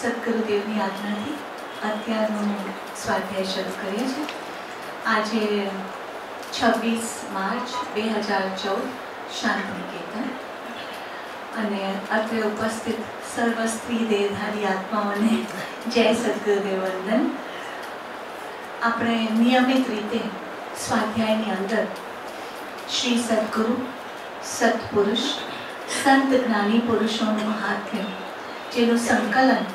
સદગુરુદેવની આજ્ઞાથી અત્યારનું સ્વાધ્યાય શરૂ કરીએ છીએ. આજે 26 માર્ચ 2014 શાંતિનિકેતન અને અત્રે ઉપસ્થિત સર્વ સ્ત્રી દેહધારી આત્માઓને જય સદગુરુદેવ વંદન. આપણે નિયમિત રીતે સ્વાધ્યાયની અંદર શ્રી સદગુરુ, સત્પુરુષ, સંત જ્ઞાની પુરુષોનું મહાત્મ્ય જેનું સંકલન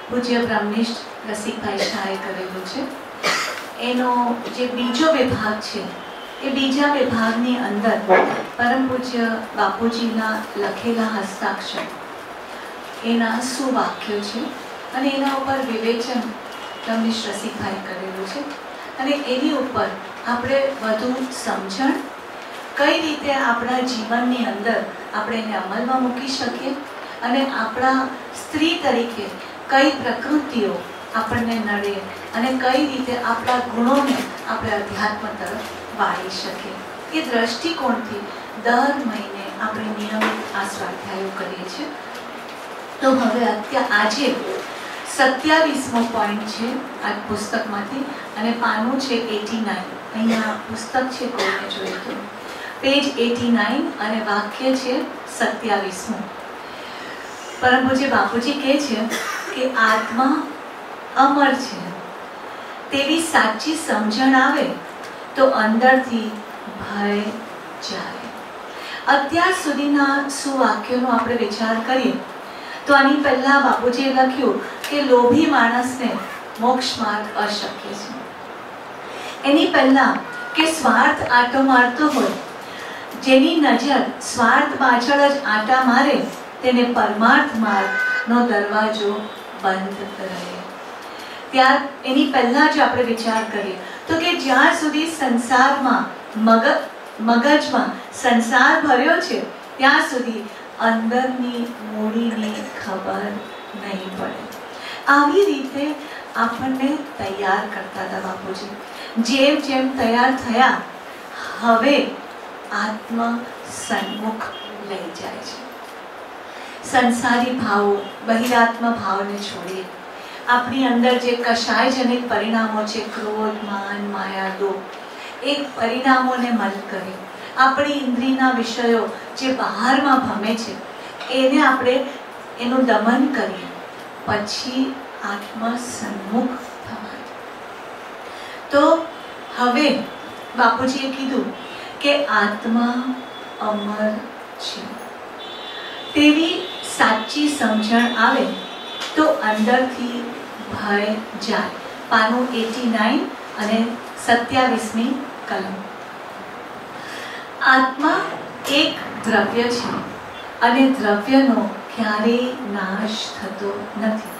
પૂજ્ય બ્રહ્મનિષ્ઠ રસિકભાઈ શાહે કરેલું છે. એનો જે બીજો વિભાગ છે એ બીજા વિભાગની અંદર પરમ પૂજ્ય બાપુજીના લખેલા હસ્તાક્ષર, એના સુવાક્યો છે અને એના ઉપર વિવેચન બ્રહ્મનિષ્ઠ રસિકભાઈ કરેલું છે. અને એની ઉપર આપણે વધુ સમજણ, કઈ રીતે આપણા જીવનની અંદર આપણે એને અમલમાં મૂકી શકીએ અને આપણા સ્ત્રી તરીકે કઈ પ્રકૃતિઓ આપણને નડે અને કઈ રીતે આપણા ગુણોને આપણે અધ્યાત્મ તરફ વાળી શકીએ, એ દ્રષ્ટિકોણથી દર મહિને આપણે નિયમિત આ સ્વાધ્યાયો કરીએ છીએ. તો હવે આજે 27મો પોઈન્ટ છે આ પુસ્તકમાંથી અને પાનું છે 89. અહીંયા પુસ્તક છે, કોઈને જોઈએ તો પેજ 89 અને વાક્ય છે 27મું. પરમ પૂજ્ય બાપુજી કહે છે કે આત્મા અમર છે તેવી સાચી સમજણ આવે તો અંદરથી ભય જાય. અત્યાર સુધીના સુવાક્યોનો આપણે વિચાર કરીએ તો આની પહેલા બાપુજીએ લખ્યું કે લોભી માણસને મોક્ષ માર્ગ અશક્ય છે. એની પહેલા કે સ્વાર્થ આંટો મારતો હોય, જેની નજર સ્વાર્થ પાછળ જ આંટા મારે તેને પરમાર્થ માર્ગનો દરવાજો બંધ રહે. ત્યાર એની પહેલા જ આપણે વિચાર કરીએ તો કે જ્યાં સુધી સંસારમાં મગજમાં સંસાર ભર્યો છે ત્યાં સુધી અંદરની મૂડીની ખબર નહીં પડે. આવી રીતે આપણને તૈયાર કરતા હતા બાપુજી. જેમ જેમ તૈયાર થયા હવે આત્મ સન્મુખ લઈ જાય છે. સંસારી ભાવો, બહિરાત્મ ભાવને છોડીએ આપણી અંદર જે કષાયજનિત પરિણામો છે, ક્રોધ, માન, માયા, લોભ, એ પરિણામોને મલ કરી આપણી ઇન્દ્રિયના વિષયો જે બહારમાં ભમે છે એને આપણે એનું દમન કરીએ, પછી આત્મ સન્મુખ થવાય. તો હવે બાપુજીએ કીધું કે આત્મા અમર છે તેવી સાચી સમજણ આવે તો અંદરથી ભય જાય. પાનું 89 અને 27મી કલમ. આત્મા એક દ્રવ્ય છે અને દ્રવ્યનો ક્યારેય નાશ થતો નથી.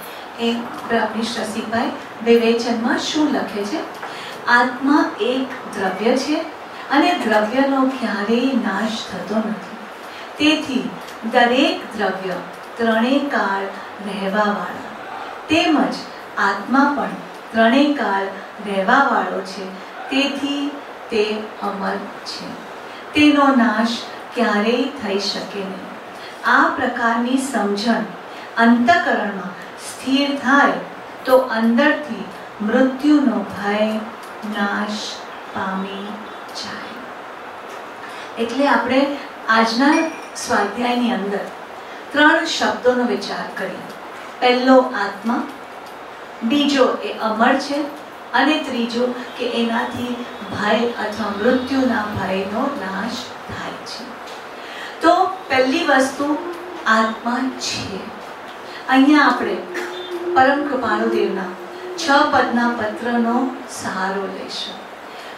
એ બ્રહ્મનિષ્ઠ રસિકભાઈ વિવેચનમાં શું લખે છે? આત્મા એક દ્રવ્ય છે અને દ્રવ્યનો ક્યારેય નાશ થતો નથી. તેથી દરેક દ્રવ્ય ત્રણેય કાળ રહેવાવાળા, તેમજ આત્મા પણ ત્રણેય કાળ રહેવાવાળો છે. તેથી તે અમર છે, તેનો નાશ ક્યારેય થઈ શકે નહીં. આ પ્રકારની સમજણ અંતઃકરણમાં સ્થિર થાય તો અંદરથી મૃત્યુનો ભય નાશ પામી જાય. એટલે આપણે આજના સ્વાધ્યાયની અંદર 3 શબ્દોનો વિચાર કરીએ. પહેલો આત્મા, બીજો એ અમર છે અને ત્રીજો કે એનાથી ભય અથવા મૃત્યુના ભયનો નાશ થાય છે. તો પહેલી વસ્તુ આત્મા છે. અહીંયા આપણે પરમ કૃપાળુદેવના 6 પદના પત્રનો સહારો લઈશું.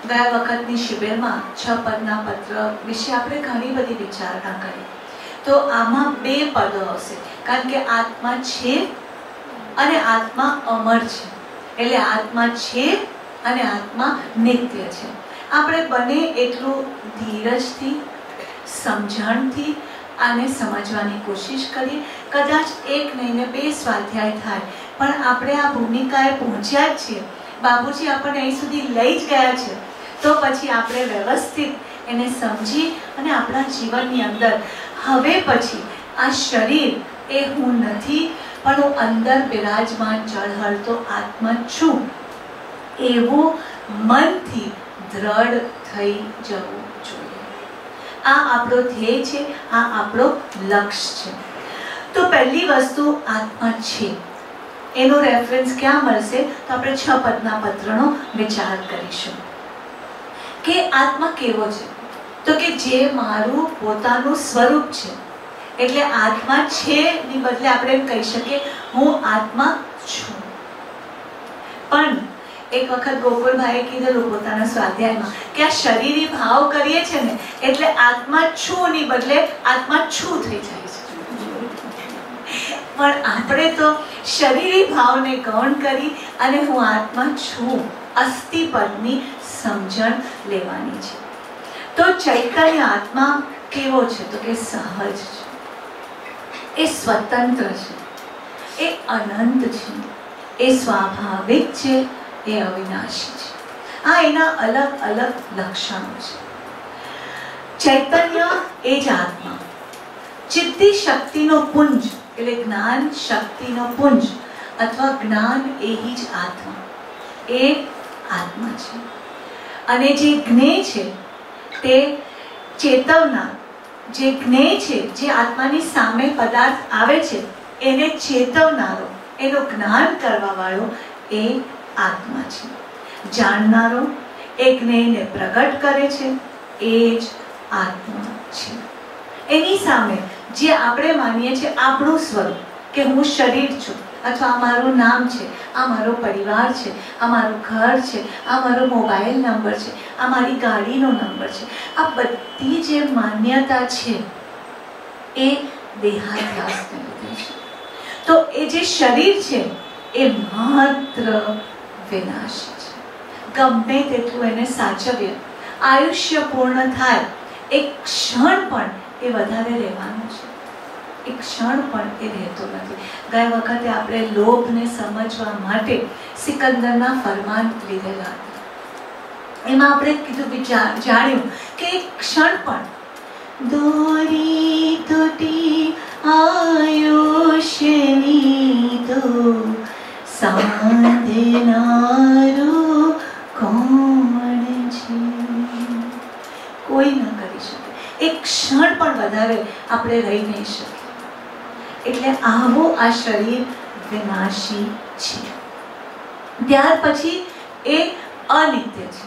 ગયા વખતની શિબિરમાં 6 પદના પત્ર વિશે આપણે ઘણી બધી વિચારણા કરી. તો આમાં 2 પદો હશે, કારણ કે આત્મા છે અને આત્મા અમર છે. એટલે આત્મા છે અને આત્મા નિત્ય છે. આપણે બને એટલું ધીરજથી, સમજણથી આને સમજવાની કોશિશ કરીએ. કદાચ 1 નહીં ને 2 સ્વાધ્યાય થાય, પણ આપણે આ ભૂમિકાએ પહોંચ્યા જ છીએ. બાપુજી આપણને અહીં સુધી લઈ જ ગયા છે, તો પછી આપણે વ્યવસ્થિત એને સમજી અને આપણા જીવનની અંદર હવે પછી આ શરીર એ હું નથી, પણ હું અંદર બિરાજમાન ઝળહળતો આત્મા છું એવું મનથી દ્રઢ થઈ જવું જોઈએ. આ આપણો ધ્યેય છે, આ આપણો લક્ષ્ય છે. તો પહેલી વસ્તુ આત્મા છે. એનો રેફરન્સ ક્યાં મળશે? તો આપણે 6 પદના પત્રનો વિચાર કરીશું કે આત્મા કેવો છે. તો કે જે મારું પોતાનું સ્વરૂપ છે. એટલે આત્મા છે ની બદલે આપણે એમ કહી શકીએ હું આત્મા છું. પણ એક વખત ગોકુળભાઈએ કીધેલું પોતાના સ્વાધ્યાયમાં કે આ શરીરી ભાવ કરીએ છે ને એટલે આત્મા છું ની બદલે આત્મા છું થઈ જાય છે. પણ આપણે તો શરીરી ભાવને ગૌણ કરી અને હું આત્મા છું અસ્થિ પદની સમજણ લેવાની છે. તો ચૈતન્ય આત્મા કેવો છે? તો કે સહજ છે, એ સ્વતંત્ર છે, એ અનંત છે, એ સ્વાભાવિક છે, એ અવિનાશી છે. આ એના અલગ અલગ લક્ષણો છે. ચૈતન્ય એ જ આત્મા, ચિત્તી શક્તિનો પુંજ એટલે જ્ઞાન શક્તિનો પુંજ અથવા જ્ઞાન એ જ આત્મા, એ આત્મા છે. અને જે જ્ઞેય છે તે ચેતવના, જે જ્ઞેય છે, જે આત્માની સામે પદાર્થ આવે છે એને ચેતવનારો, એનું જ્ઞાન કરવા વાળો એ આત્મા છે. જાણનારો, એ જ્ઞેયને પ્રગટ કરે છે, એ જ આત્મા છે. એની સામે જે આપણે માનીએ છીએ આપણું સ્વરૂપ કે હું શરીર છું અથવા આ મારું નામ છે, આ મારો પરિવાર છે, આ મારું ઘર છે, આ મારો મોબાઈલ નંબર છે, આ મારી ગાડીનો નંબર છે, આ બધી જે માન્યતા છે એ દેહાધ્યાસને લીધે છે. તો એ જે શરીર છે એ માત્ર વિનાશી છે. ગમે તેટલું એને સાચવીએ, આયુષ્ય પૂર્ણ થાય એક ક્ષણ પણ એ વધારે રહેવાનું છે, એક ક્ષણ પણ એ રહેતો નથી. ગયા વખતે આપણે લોભને સમજવા માટે સિકંદરના ફરમાન લીધેલા હતા. એમાં આપણે કીધું જાણ્યું કે એક ક્ષણ પણ દોરી તૂટી આયુષ્યની તો સાધનારું કોણ છે? કોઈ ન કરી શકે. એક ક્ષણ પણ વધારે આપણે રહી નહીં શકીએ. એટલે આવું આ શરીર વિનાશી છે. ત્યાર પછી એ અનિત્ય છે.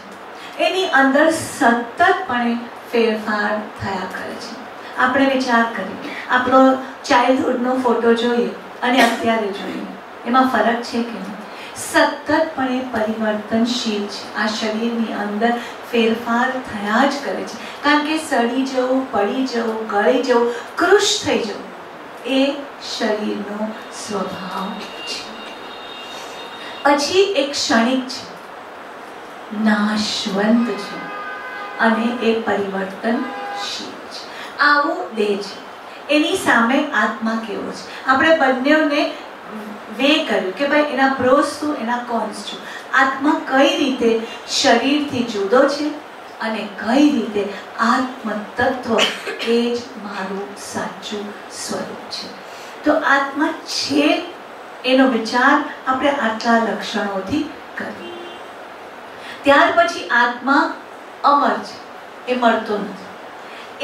એની અંદર સતતપણે ફેરફાર થયા કરે છે. આપણે વિચાર કરીએ, આપણો ચાઇલ્ડહુડનો ફોટો જોઈએ અને અત્યારે જોઈએ, એમાં ફરક છે કે નહીં? સતતપણે પરિવર્તનશીલ છે. આ શરીરની અંદર ફેરફાર થયા જ કરે છે. કારણ કે સડી જવું, પડી જવું, ગળી જવું, કૃશ થઈ જવું એ શરીરનો સ્વભાવ છે. પછી એક ક્ષણિક છે, નાશવંત છે અને એ પરિવર્તનશીલ છે. આવો દેહ છે. એની સામે આત્મા કેવો છે? આપણે બંનેને વે કર્યું કે ભાઈ એના પ્રોસ શું, એના કોન્સ શું. આત્મા કઈ રીતે શરીરથી જુદો છે અને કઈ રીતે આત્મ તત્વ એ જ મારું સાચું સ્વરૂપ છે. તો આત્મા છે એનો વિચાર આપણે આટલા લક્ષણોથી કરીએ. ત્યાર પછી આત્મા અમર છે, એ મળતો નથી,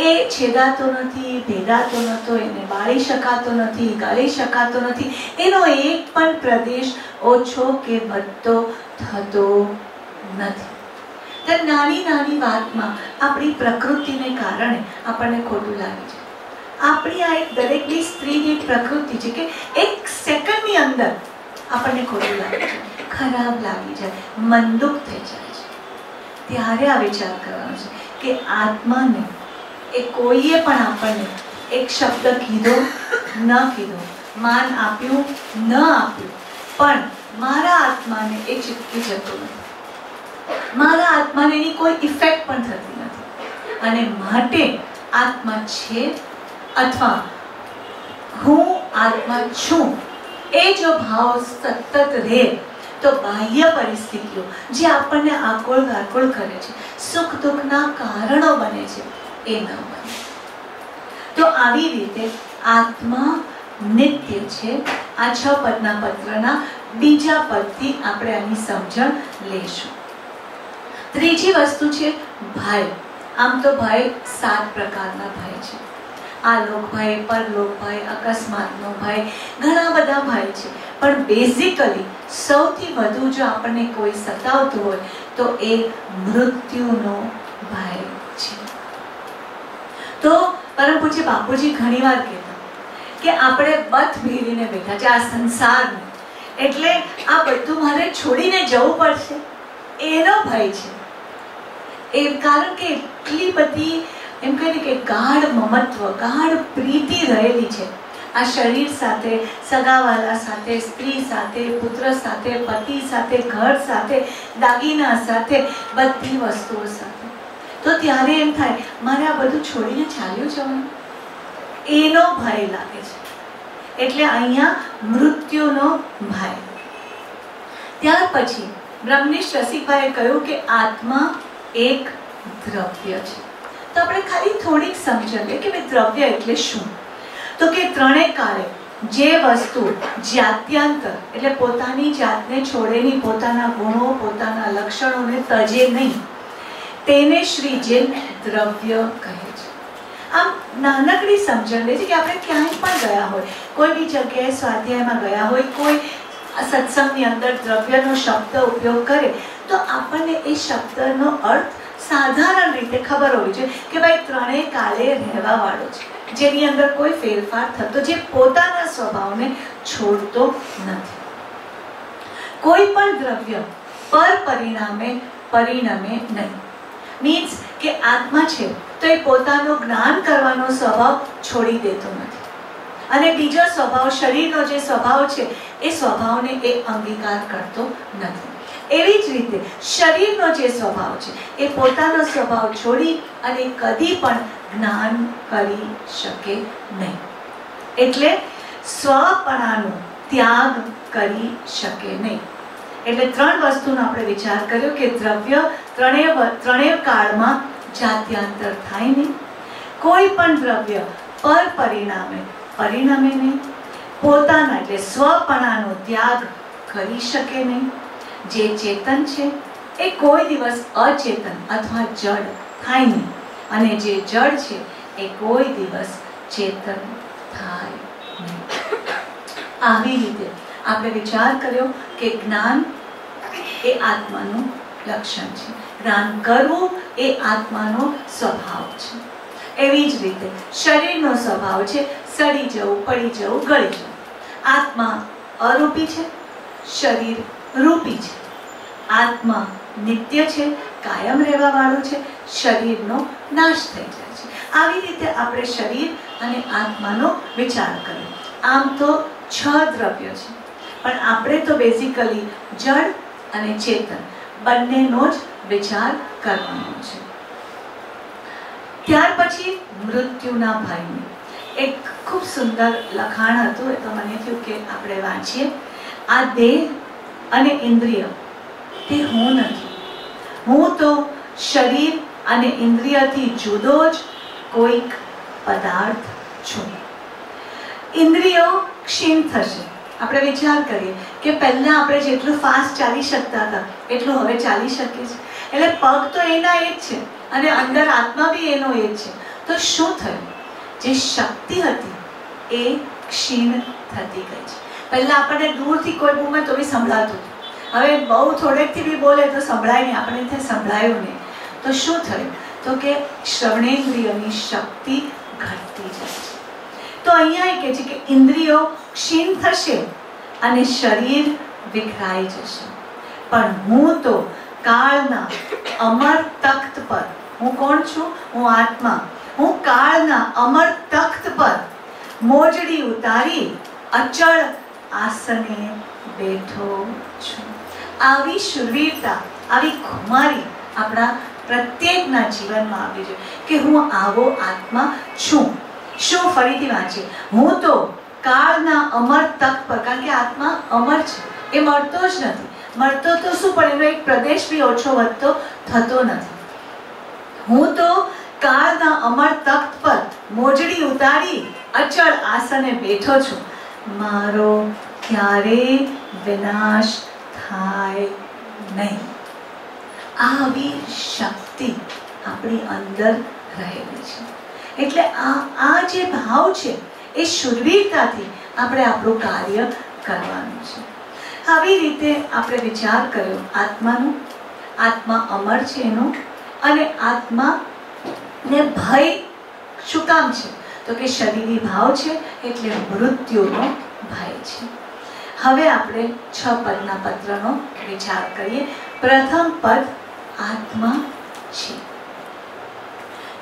એ છેદાતો નથી, ભેદાતો નતો, એને બાળી શકાતો નથી, ગાળી શકાતો નથી. એનો એક પણ પ્રદેશ ઓછો કે વધતો થતો નથી. તો નાની નાની વાતમાં આપણી પ્રકૃતિને કારણે આપણને ખોટું લાગે છે. આપણી આ એક દરેકની સ્ત્રીની પ્રકૃતિ છે કે એક સેકન્ડની અંદર આપણને ખોટું લાગે છે, ખરાબ લાગી જાય, મનદુખ થઈ જાય છે. ત્યારે આ વિચાર કરવાનો છે કે આત્માને એ કોઈએ પણ આપણને એક શબ્દ કીધો ન કીધો, માન આપ્યું ન આપ્યું, પણ મારા આત્માને એ ચીપકી જતું નથી. મારા આત્માને એની કોઈ ઇફેક્ટ પણ થતી નથી. અને માટે આત્મા છે અથવા હું આત્મા છું એ જો ભાવ સતત રહે તો બાહ્ય પરિસ્થિતિઓ જે આપણને આકુળ વ્યાકુળ કરે છે, સુખ દુઃખના કારણો બને છે, એ ન બને. તો આવી રીતે આત્મા નિત્ય છે, આ 6 પદના પત્રના બીજા પદથી આપણે આની સમજણ લેશું. ત્રીજી વસ્તુ છે ભય. આમ તો ભય 7 પ્રકારના ભય છે. આલોક ભય, પરલોક ભય, અકસ્માતનો ભય, ઘણા બધા ભય છે. પણ બેઝિકલી સૌથી વધુ જો આપણને કોઈ સતાવતું હોય તો એ મૃત્યુનો ભય છે. તો પરમ પૂજ્ય બાપુજી ઘણીવાર કહેતા કે આપણે બથ ભીડીને બેઠા છે આ સંસારને, એટલે આ બધું મારે છોડીને જવું પડશે, એનો ભય છે. એ કારણ કે એટલી બધી એમ કહીએ કે ગાઢ મમત્વ, ગાઢ પ્રીતિ રહેલી છે આ શરીર સાથે, સગાવાલા સાથે, સ્ત્રી સાથે, પુત્ર સાથે, પતિ સાથે, ઘર સાથે, દાગીના સાથે, બધી વસ્તુઓ સાથે. તો ત્યારે એમ થાય મારે આ બધું છોડીને ચાલ્યું જવાનું, એનો ભય લાગે છે. એટલે અહીંયા મૃત્યુનો ભય. ત્યાર પછી બ્રહ્મનિષ્ઠ રસિકભાઈએ કહ્યું કે આત્મા એક દ્રવ્ય છે. તો આપણે ખાલી થોડીક સમજણ લે કે ભાઈ દ્રવ્ય એટલે શું. તો કે ત્રણેય કાળે જે વસ્તુ જાત્યંતર એટલે પોતાની જાતને છોડેની, પોતાના ગુણો, પોતાના લક્ષણોને તજે નહીં, તેને શ્રીજીન દ્રવ્ય કહે છે. આમ નાનકડી સમજણ લે છે કે આપણે ક્યાંય પણ ગયા હોય, કોઈ બી જગ્યાએ સ્વાધ્યાયમાં ગયા હોય, કોઈ સત્સંગની અંદર દ્રવ્યનો શબ્દ ઉપયોગ કરે તો આપણને એ શબ્દનો અર્થ સાધારણ રીતે ખબર હોવી જોઈએ કે ભાઈ ત્રણેય કાળે રહેવા વાળો છે, જેની અંદર કોઈ ફેરફાર થતો, જે પોતાના સ્વભાવને છોડતો નથી. કોઈ પણ દ્રવ્ય પર પરિણમે નહીં. મીન્સ કે આત્મા છે તો એ પોતાનું જ્ઞાન કરવાનો સ્વભાવ છોડી દેતો નથી, અને બીજો સ્વભાવ શરીરનો જે સ્વભાવ છે એ સ્વભાવને એ અંગીકાર કરતો નથી. એવી જ રીતે શરીરનો જે સ્વભાવ છે એ પોતાનો સ્વભાવ છોડી અને કદી પણ જ્ઞાન કરી શકે નહીં. એટલે સ્વપણાનો ત્યાગ કરી શકે નહીં. એટલે ત્રણ વસ્તુનો આપણે વિચાર કર્યો કે દ્રવ્ય ત્રણેય કાળમાં જાત્યંતર થાય નહીં, કોઈ પણ દ્રવ્ય પર પરિણમે નહીં, પોતાના એટલે સ્વપણાનો ત્યાગ કરી શકે નહીં. જે ચેતન છે એ કોઈ દિવસ અચેતન અથવા જડ થાય નહીં, અને જે જડ છે એ કોઈ દિવસ ચેતન થાય નહીં. આવી રીતે આપણે વિચાર કર્યો કે જ્ઞાન એ આત્માનું લક્ષણ છે, જ્ઞાન કરવું એ આત્માનો સ્વભાવ છે. એવી જ રીતે શરીરનો સ્વભાવ છે સડી જવું, પડી જવું, ગળી જવું. આત્મા અરૂપી છે, શરીર રૂપી છે. આત્મા નિત્ય છે, કાયમ રહેવા વાળું છે, શરીરનો નાશ થઈ જાય છે. આવી રીતે આપણે શરીર અને આત્માનો વિચાર કર્યો. આમ તો 6 દ્રવ્ય છે, પણ આપણે તો બેઝિકલી જડ અને ચેતન બંનેનો જ વિચાર કરવાનો છે. ત્યાર પછી મૃત્યુના ભયની એક ખૂબ સુંદર લખાણ હતું. એ તો મને થયું કે આપણે વાંચીએ. આ દેહ અને ઇન્દ્રિય તે હું નથી. હું તો શરીર અને ઇન્દ્રિયથી જુદો જ કોઈક પદાર્થ છું. ઇન્દ્રિયો ક્ષીણ થશે. આપણે વિચાર કરીએ કે પહેલા આપણે જેટલું ફાસ્ટ ચાલી શકતા હતા એટલું હવે ચાલી શકીએ છીએ. એટલે પગ તો એના એ જ છે અને અંદર આત્મા બી એનો એ જ છે. તો શું થયું? જે શક્તિ હતી એ ક્ષીણ થતી ગઈ છે. પહેલા આપણને દૂરથી કોઈ બોલે તો બી સંભળાતું હતું. હવે બહુ થોડેકથી બી બોલે તો સંભળાય નહીં, આપણે ત્યાં સંભળાયું નહીં. તો શું થયું? તો કે શ્રવણેન્દ્રિયની શક્તિ ઘટતી જાય છે. તો અહીંયા એ કહે છે કે ઇન્દ્રિયો ક્ષીણ થશે અને શરીર વિખરાઈ જશે, પણ હું તો કાળના અમર તખ્ત પર, હું કોણ છું? હું આત્મા. હું કાળના અમર તખ્ત પર મોજડી ઉતારી અચળ આસને બેઠો છું. આવી શુરવીરતા, આવી ખુમારી આપણા પ્રત્યેકના જીવનમાં આવી છે કે હું આવો આત્મા છું. શું? ફરીથી વાંચીએ. હું તો કાળના અમર તખ્ત પર, કારણ કે આત્મા અમર છે, એ મળતો જ નથી. મળતો તો શું, પણ એનો એક પ્રદેશ બી ઓછો વધતો થતો નથી. હું તો કાળના અમર તખ્ત પર મોજડી ઉતારી અચળ આસને બેઠો છું. મારો ક્યારેય વિનાશ થાય નહીં. આવી શક્તિ આપણી અંદર રહેલી છે. એટલે આ જે ભાવ છે એ શૂરવીરતાથી આપણે આપણું કાર્ય કરવાનું છે. આવી રીતે આપણે વિચાર કર્યો આત્માનું, આત્મા અમર છે એનું, અને આત્માને ભય શું કામ છે? તો કે શરીરી ભાવ છે એટલે મૃત્યુનો ભય છે. હવે આપણે 6 પદના પત્રનો વિચાર કરીએ. પ્રથમ પદ આત્મા છે.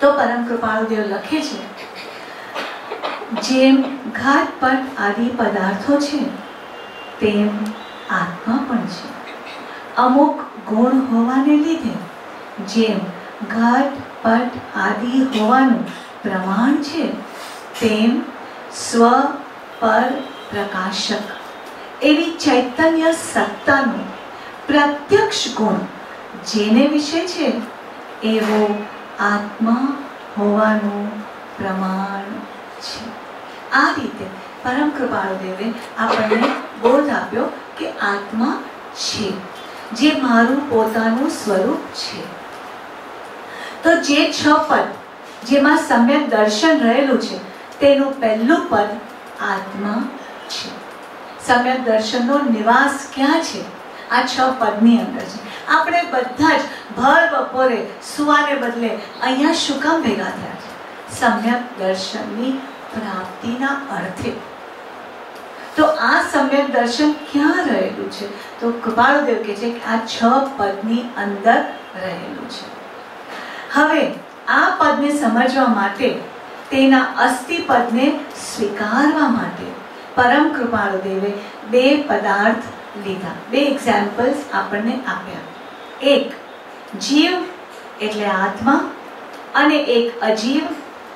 તો પરમ કૃપાળુદેવ લખે છે, જેમ ઘાટપટ આદિ પદાર્થો છે તેમ આત્મા પણ છે. અમુક ગુણ હોવાને લીધે જેમ ઘાટપટ આદિ હોવાનું પ્રમાણ છે તેમ સ્વ પર પ્રકાશક એવી ચૈતન્ય સત્તાનું પ્રત્યક્ષ ગુણ જેને વિશે છે એવો આત્મા હોવાનું પ્રમાણ છે. આ રીતે પરમ કૃપાળુદેવે આપણને બોધ આપ્યો કે આત્મા છે, જે મારું પોતાનું સ્વરૂપ છે. તો જે 6 પદ જેમાં સમ્યક દર્શન રહેલું છે તેનું પહેલું પદ આત્મા છે. સમ્યક દર્શનનો નિવાસ ક્યાં છે? આ 6 પદની અંદર છે. આપણે બધા જ ભર બપોરે સુવાને બદલે અહીંયા શું કામ ભેગા થયા છે? સમ્યક દર્શનની પ્રાપ્તિના અર્થે. તો આ સમ્યક દર્શન ક્યાં રહેલું છે? તો કૃપાળુદેવ કહે છે કે આ 6 પદની અંદર રહેલું છે. હવે આ પદને સમજવા માટે, તેના અસ્થિ પદને સ્વીકારવા માટે પરમ કૃપાળુદેવે 2 પદાર્થ લીધા, 2 એક્ઝામ્પલ્સ આપણને આપ્યા. એક જીવ એટલે આત્મા અને એક અજીવ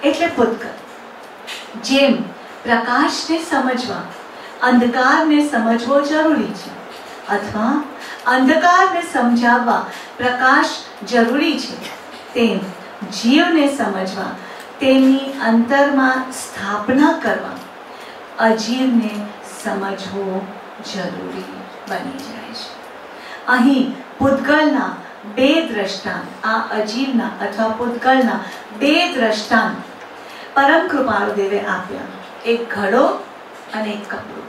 એટલે પૂતગલ. જેમ પ્રકાશને સમજવા અંધકારને સમજવો જરૂરી છે, અથવા અંધકારને સમજાવવા પ્રકાશ જરૂરી છે, તેમ જીવને સમજવા તેની અંતરમાં સ્થાપના કરવા અજીવને સમજવો જરૂરી બની જાય છે. અહીં પૂતગલના 2 દ્રષ્ટાંત, આ અજીવના અથવા પૂતગલના 2 દ્રષ્ટાંત પરમ કૃપાળુદેવે આપ્યા. એક ઘડો અને એક કપડું.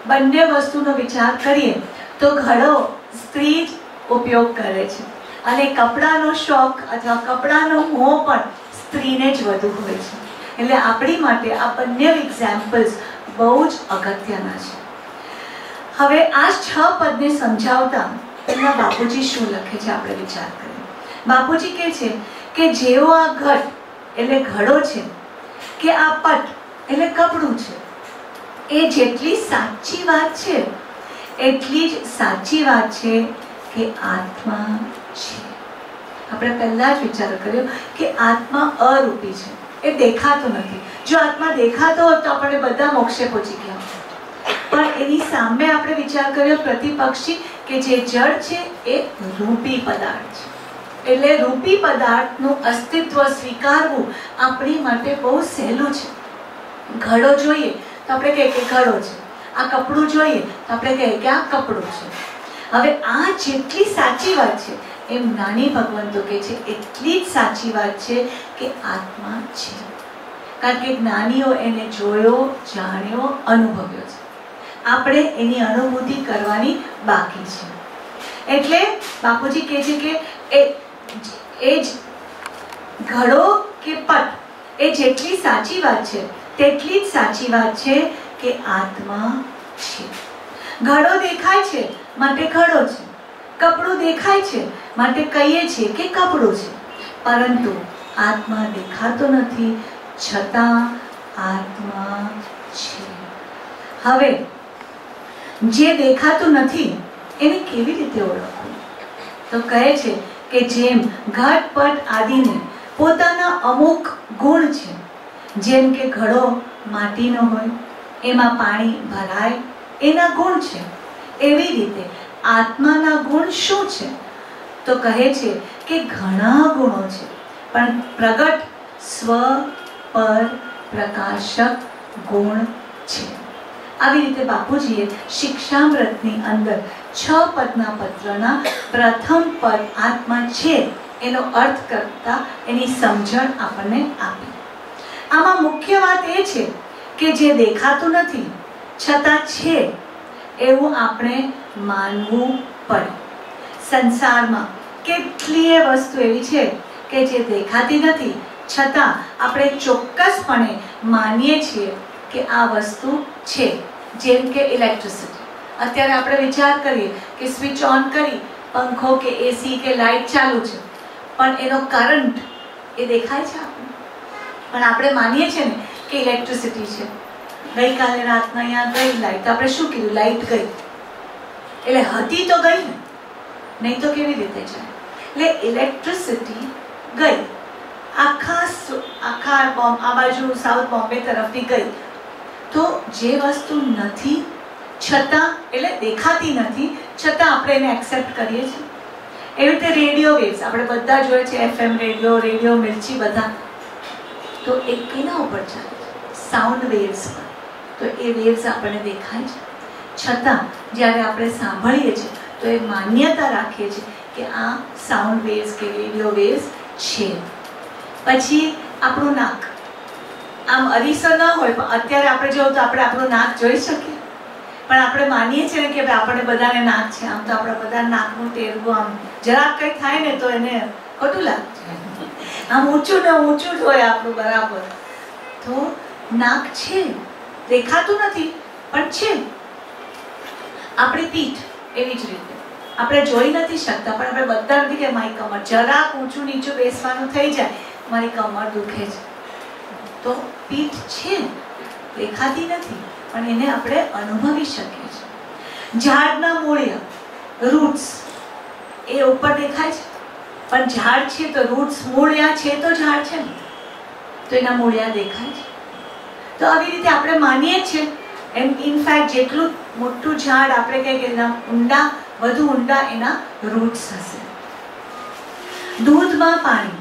બંને વસ્તુનો વિચાર કરીએ તો ઘડો સ્ત્રી જ ઉપયોગ કરે છે અને કપડાનો શોખ અથવા કપડાનો મોહ પણ સ્ત્રીને જ વધુ હોય છે. એટલે આપણી માટે આ બંને એક્ઝામ્પલ્સ બહુ જ અગત્યના છે. હવે આ 6 પદને સમજાવતા એમના બાપુજી શું લખે છે આપણે વિચાર કરીએ. બાપુજી કહે છે કે જેવો આ ઘટ એટલે ઘડો છે કે આ પટ એટલે કપડું છે, એ જેટલી સાચી વાત છે એટલી જ સાચી વાત છે કે આત્મા છે. આપણે પહેલા જ વિચાર કર્યો કે આત્મા અરૂપી છે, એ દેખાતો નથી. જો આત્મા દેખાતો હોત તો આપણે બધા મોક્ષે પહોંચી ગયા. પણ એની સામે આપણે વિચાર કર્યો પ્રતિપક્ષી કે જે જળ છે એ રૂપી પદાર્થ છે. એટલે રૂપી પદાર્થનું અસ્તિત્વ સ્વીકારવું આપણી માટે બહુ સહેલું છે. ઘડો જોઈએ તો આપણે કહીએ કે ઘડો છે, આ કપડું જોઈએ તો આપણે કહીએ કે આ કપડું છે. હવે આ જેટલી સાચી વાત છે એમ જ્ઞાની ભગવંતો કહે છે એટલી જ સાચી વાત છે કે આત્મા છે. કારણ કે જ્ઞાનીઓ એને જોયો, જાણ્યો, અનુભવ્યો છે. આપણે એની અનુભૂતિ કરવાની બાકી છે. એટલે બાપુજી કહે છે કે એ જ ઘડો કે પટ એ જેટલી સાચી વાત છે તેટલી જ સાચી વાત છે કે આત્મા છે. ઘડો દેખાય છે માટે ઘડો છે, કપડું દેખાય છે માટે કહીએ છીએ કે કપડું છે. પરંતુ આત્મા દેખાતો નથી છતાં આત્મા છે. હવે જે દેખાતું નથી એને કેવી રીતે ઓળખવું? તો કહે છે કે જેમ ઘટપટ આદિને પોતાના અમુક ગુણ છે, જેમ કે ઘડો માટીનો હોય, એમાં પાણી ભરાય, એના ગુણ છે. એવી રીતે આત્માના ગુણ શું છે? તો કહે છે કે ઘણા ગુણો છે, પણ પ્રગટ સ્વ પર પ્રકાશક ગુણ છે. આવી રીતે બાપુજીએ શિક્ષામૃતની અંદર 6 પદના પત્રના પ્રથમ પદ આત્મા છે એનો અર્થ કરતા એની સમજણ આપણને આપી. આમાં મુખ્ય વાત એ છે કે જે દેખાતું નથી છતાં છે એવું આપણે માનવું પડે. સંસારમાં કેટલીય વસ્તુ એવી છે કે જે દેખાતી નથી છતાં આપણે ચોક્કસપણે માનીએ છીએ કે આ વસ્તુ છે. જેમ કે ઇલેક્ટ્રિસિટી. અત્યારે આપણે વિચાર કરીએ કે સ્વિચ ઓન કરી પંખો કે એસી કે લાઇટ ચાલુ છે, પણ એનો કરંટ એ દેખાય છે આપણને, પણ આપણે માનીએ છીએ ને કે ઇલેક્ટ્રિસિટી છે. ગઈકાલે રાતના અહીંયા ગઈ લાઇટ, તો આપણે શું કીધું? લાઇટ ગઈ એટલે હતી તો ગઈ ને, નહીં તો કેવી રીતે જાય? એટલે ઇલેક્ટ્રિસિટી ગઈ, આખા આ બાજુ સાઉથ બોમ્બે તરફથી ગઈ. તો જે વસ્તુ નથી છતાં, એટલે દેખાતી નથી છતાં આપણે એને એક્સેપ્ટ કરીએ છીએ. એવી રીતે રેડિયો વેવ્સ આપણે બધા જોઈએ છે, FM રેડિયો, રેડિયો મિર્ચી બધા, તો એ કેના ઉપર ચાલે છે? સાઉન્ડ વેવ્સ પર. તો એ વેવ્સ આપણને દેખાય છે, છતાં જ્યારે આપણે સાંભળીએ છીએ તો એ માન્યતા રાખીએ છીએ કે આ સાઉન્ડ વેવ્સ કે રેડિયો વેવ્સ છે. પછી આપણું નાક, આમ અરીસો ન હોય પણ અત્યારે આપણે જોયું તો આપણે આપણું નાક જોઈ શકીએ, પણ આપણે માનીએ છીએ ને કે આપણે બધાને નાક છે. આમ તો આપણે બધા નાકનું ટેરવું આમ જરાક કંઈ થાય ને તો એને ખોટું લાગે, આમ ઊંચું ને ઊંચું જ હોય આપણું બરાબર. તો નાક છે, દેખાતું નથી પણ છે. આપણી પીઠ એવી જ રીતે આપણે જોઈ નથી શકતા, પણ આપણે બધા નથી કે મારી કમર જરાક ઊંચું નીચું બેસવાનું થઈ જાય, મારી કમર દુખે છે. તો પીઠ છે, દેખાતી નથી પણ એને આપણે અનુભવી શકીએ છીએ. ઝાડના મૂળિયા, રૂટ્સ, એ ઉપર દેખાય છે પણ ઝાડ છે તો રૂટ્સ, મૂળિયા છે તો ઝાડ છે ને, તો એના મૂળિયા દેખાય છે. તો આવી રીતે આપણે માનીએ છીએ. એમ ઇનફેક્ટ જેટલું મોટું ઝાડ આપણે કહીએ કે એના ઊંડા, વધુ ઊંડા એના રૂટ્સ હશે. દૂધમાં પાણી,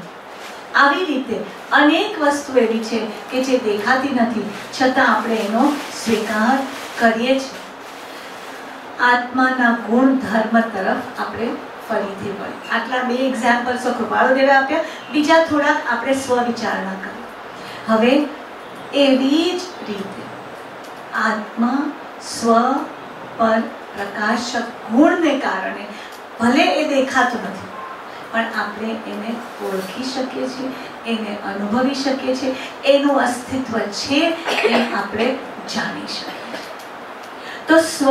આવી રીતે અનેક વસ્તુ એવી છે કે જે દેખાતી નથી છતાં આપણે એનો સ્વીકાર કરીએ છીએ. આત્માના ગુણ ધર્મ તરફ આપણે ફરીથી વળીએ. આટલા 2 એક્ઝામ્પલ્સો કૃપાળુદેવે આપ્યા, બીજા થોડાક આપણે સ્વવિચારણા કરીએ. હવે એવી જ રીતે આત્મા સ્વ પર પ્રકાશક ગુણને કારણે ભલે એ દેખાતું નથી પણ આપણે એને ઓળખી શકીએ છીએ, એને અનુભવી શકીએ છીએ, એનું અસ્તિત્વ છે એ આપણે જાણી શકીએ. તો સ્વ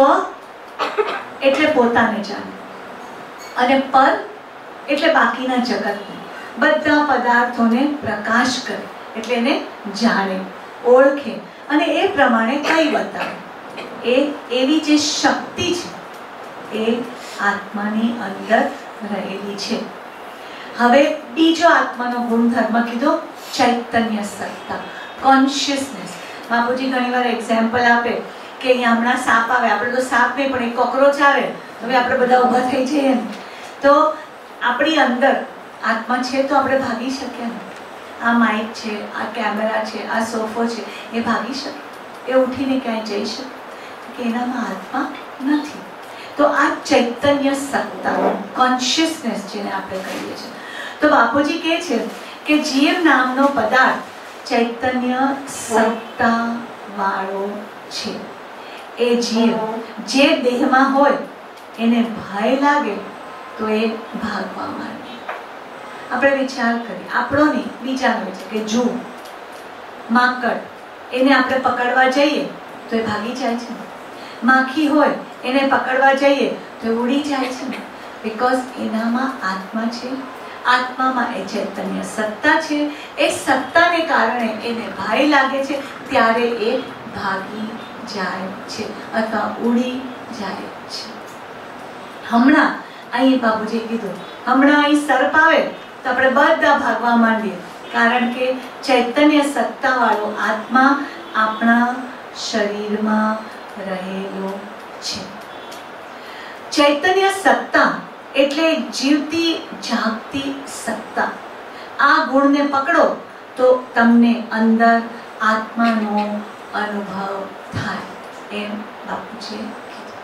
એટલે પોતાને જાણે, અને પર એટલે બાકીના જગતને, બધા પદાર્થોને પ્રકાશ કરે એટલે એને જાણે, ઓળખે અને એ પ્રમાણે કઈ બતાવે. એ એવી જે શક્તિ છે એ આત્માની અંદર રહેલી છે. હવે બીજો આત્માનો ગુણધર્મ કીધો, ચૈતન્ય સત્તા, કોન્શિયસનેસ. બાપુજી ઘણીવાર એક્ઝામ્પલ આપે કે અહીંયા હમણાં સાપ આવે, આપણે તો સાપ નહીં પણ એક કોકરોચ આવે, હવે આપણે બધા ઊભા થઈ જઈએ ને, તો આપણી અંદર આત્મા છે તો આપણે ભાગી શકીએ ને. આ માઇક છે, આ કેમેરા છે, આ સોફો છે, એ ભાગી શકે? એ ઉઠીને ક્યાંય જઈ શકે? કે એનામાં આત્મા નથી. તો આ ચૈતન્ય સત્તા, કોન્શિયસનેસ જેને આપણે કહીએ છીએ. તો બાપુજી કહે છે કે જીવ નામનો પદાર્થ ચૈતન્ય સત્તા વાળો છે. એ જીવ જે દેહમાં હોય એને ભય લાગે તો એ ભાગવા માંડે. આપણે વિચાર કરીએ, આપણો નહીં બીજાનો છે કે જુ, માંકડ, એને આપણે પકડવા જઈએ તો એ ભાગી જાય છે. માખી હોય એને પકડવા જઈએ તો ઉડી જાય છે, બીકોઝ એનામાં આત્મા છે, આત્મામાં એ ચૈતન્ય સત્તા છે. એ સત્તાને કારણે એને ભય લાગે છે ત્યારે એ ભાગી જાય છે અથવા ઉડી જાય છે. હમણાં અહીં બાપુજી કીધું, હમણાં અહીં સર્પ આવે તો આપણે બધા ભાગવા માંડીએ, કારણ કે ચૈતન્ય સત્તા વાળો આત્મા આપણા શરીરમાં રહેલો છે. ચૈતન્ય સત્તા એટલે જીવતી જાગતી સત્તા. આ ગુણને પકડો તો તમને અંદર આત્માનો અનુભવ થાય. એમ બાપુજીએ કીધું.